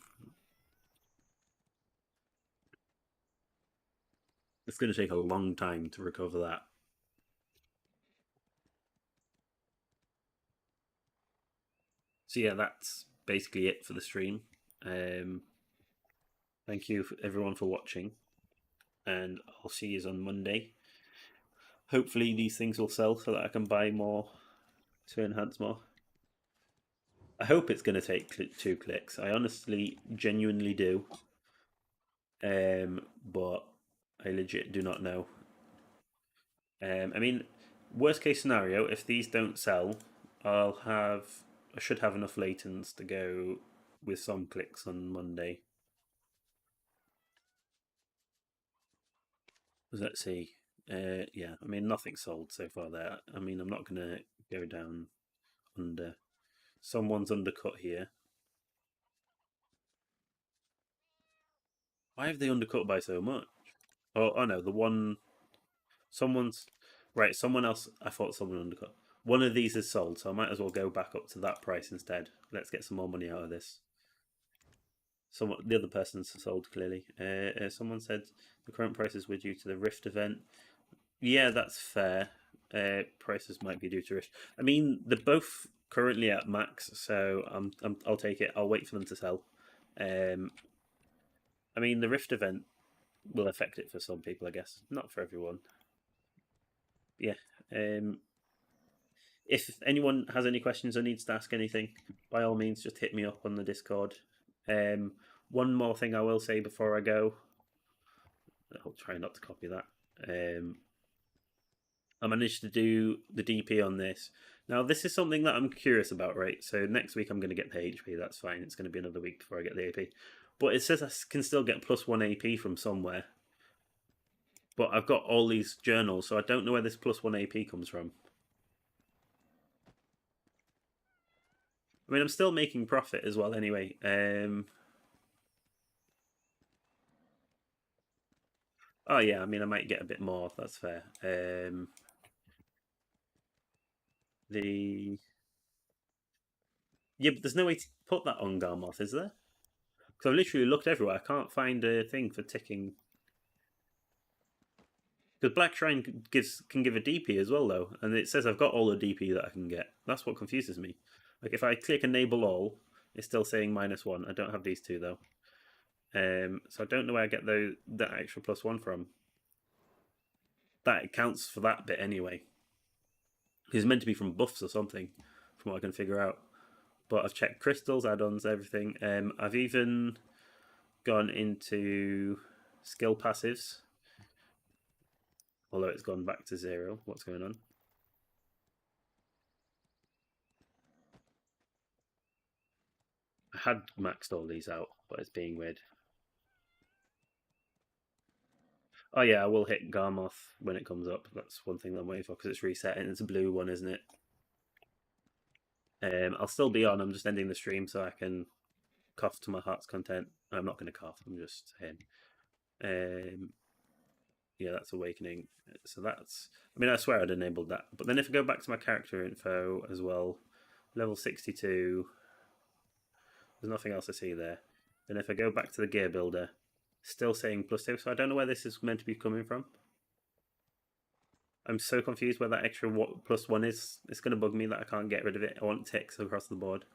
It's going to take a long time to recover that. So yeah, that's basically it for the stream. Um, Thank you everyone for watching, and I'll see you on Monday. Hopefully these things will sell so that I can buy more to enhance more. I hope it's going to take 2 clicks. I honestly, genuinely do. But I legit do not know. I mean, worst case scenario, if these don't sell, I should have enough latents to go with some clicks on Monday. Let's see. Yeah, I mean nothing sold so far there. I mean I'm not gonna go down under. Someone's undercut here. Why have they undercut by so much? Oh no, the one. Someone's right. Someone else. I thought someone undercut. One of these is sold, so I might as well go back up to that price instead. Let's get some more money out of this. Someone, the other person's sold clearly. Someone said the current prices were due to the Rift event. Yeah, that's fair. Prices might be due to Rift. I mean, they're both currently at max, so I'll take it. I'll wait for them to sell. Um, I mean, the Rift event will affect it for some people, I guess. Not for everyone. Yeah. Um, if anyone has any questions or needs to ask anything, by all means, just hit me up on the Discord. Um, one more thing I will say before I go. I'll try not to copy that. I managed to do the DP on this. Now, this is something that I'm curious about, right? So next week I'm going to get the HP. That's fine. It's going to be another week before I get the AP. But it says I can still get +1 AP from somewhere. But I've got all these journals, so I don't know where this +1 AP comes from. I mean, I'm still making profit as well anyway. Oh, yeah, I mean, I might get a bit more. That's fair. The Yeah, but there's no way to put that on Garmoth, is there? Because I've literally looked everywhere. I can't find a thing for ticking. Because Black Shrine can give a DP as well, though, and it says I've got all the DP that I can get. That's what confuses me. Like if I click enable all, it's still saying -1. I don't have these two though, so I don't know where I get that extra +1 from. That counts for that bit anyway. It's meant to be from buffs or something, from what I can figure out. But I've checked crystals, add-ons, everything. I've even gone into skill passives, although it's gone back to 0. What's going on? I had maxed all these out, but it's being weird. Oh yeah, I will hit Garmoth when it comes up. That's one thing that I'm waiting for because it's resetting. It's a blue one, isn't it? I'll still be on. I'm just ending the stream so I can cough to my heart's content. I'm not going to cough. I'm just saying. Yeah, that's awakening. So that's. I mean, I swear I'd enabled that. But then if I go back to my character info as well, level 62. There's nothing else I see there. Then if I go back to the gear builder, still saying +2. So I don't know where this is meant to be coming from. I'm so confused where that extra +1 is. It's going to bug me that I can't get rid of it. I want ticks across the board.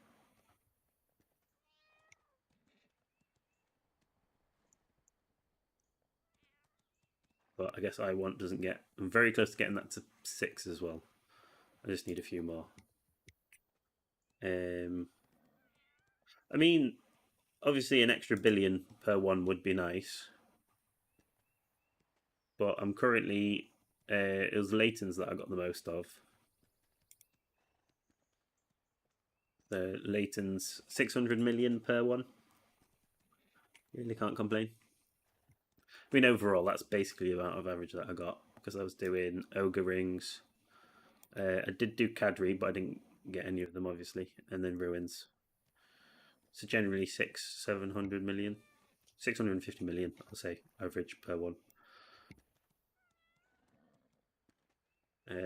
But I guess I want doesn't get. I'm very close to getting that to 6 as well. I just need a few more. Um, I mean, obviously, an extra billion per one would be nice. But I'm currently. It was Leighton's that I got the most of. The Leighton's 600 million per one. Really can't complain. I mean, overall, that's basically the amount of average that I got because I was doing Ogre Rings. I did do Cadre, but I didn't get any of them, obviously, and then Ruins. So generally 700 million, 650 million, I'll say, average per one.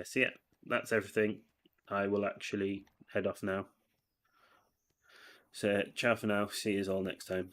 So yeah, that's everything. I will actually head off now. So ciao for now. See you all next time.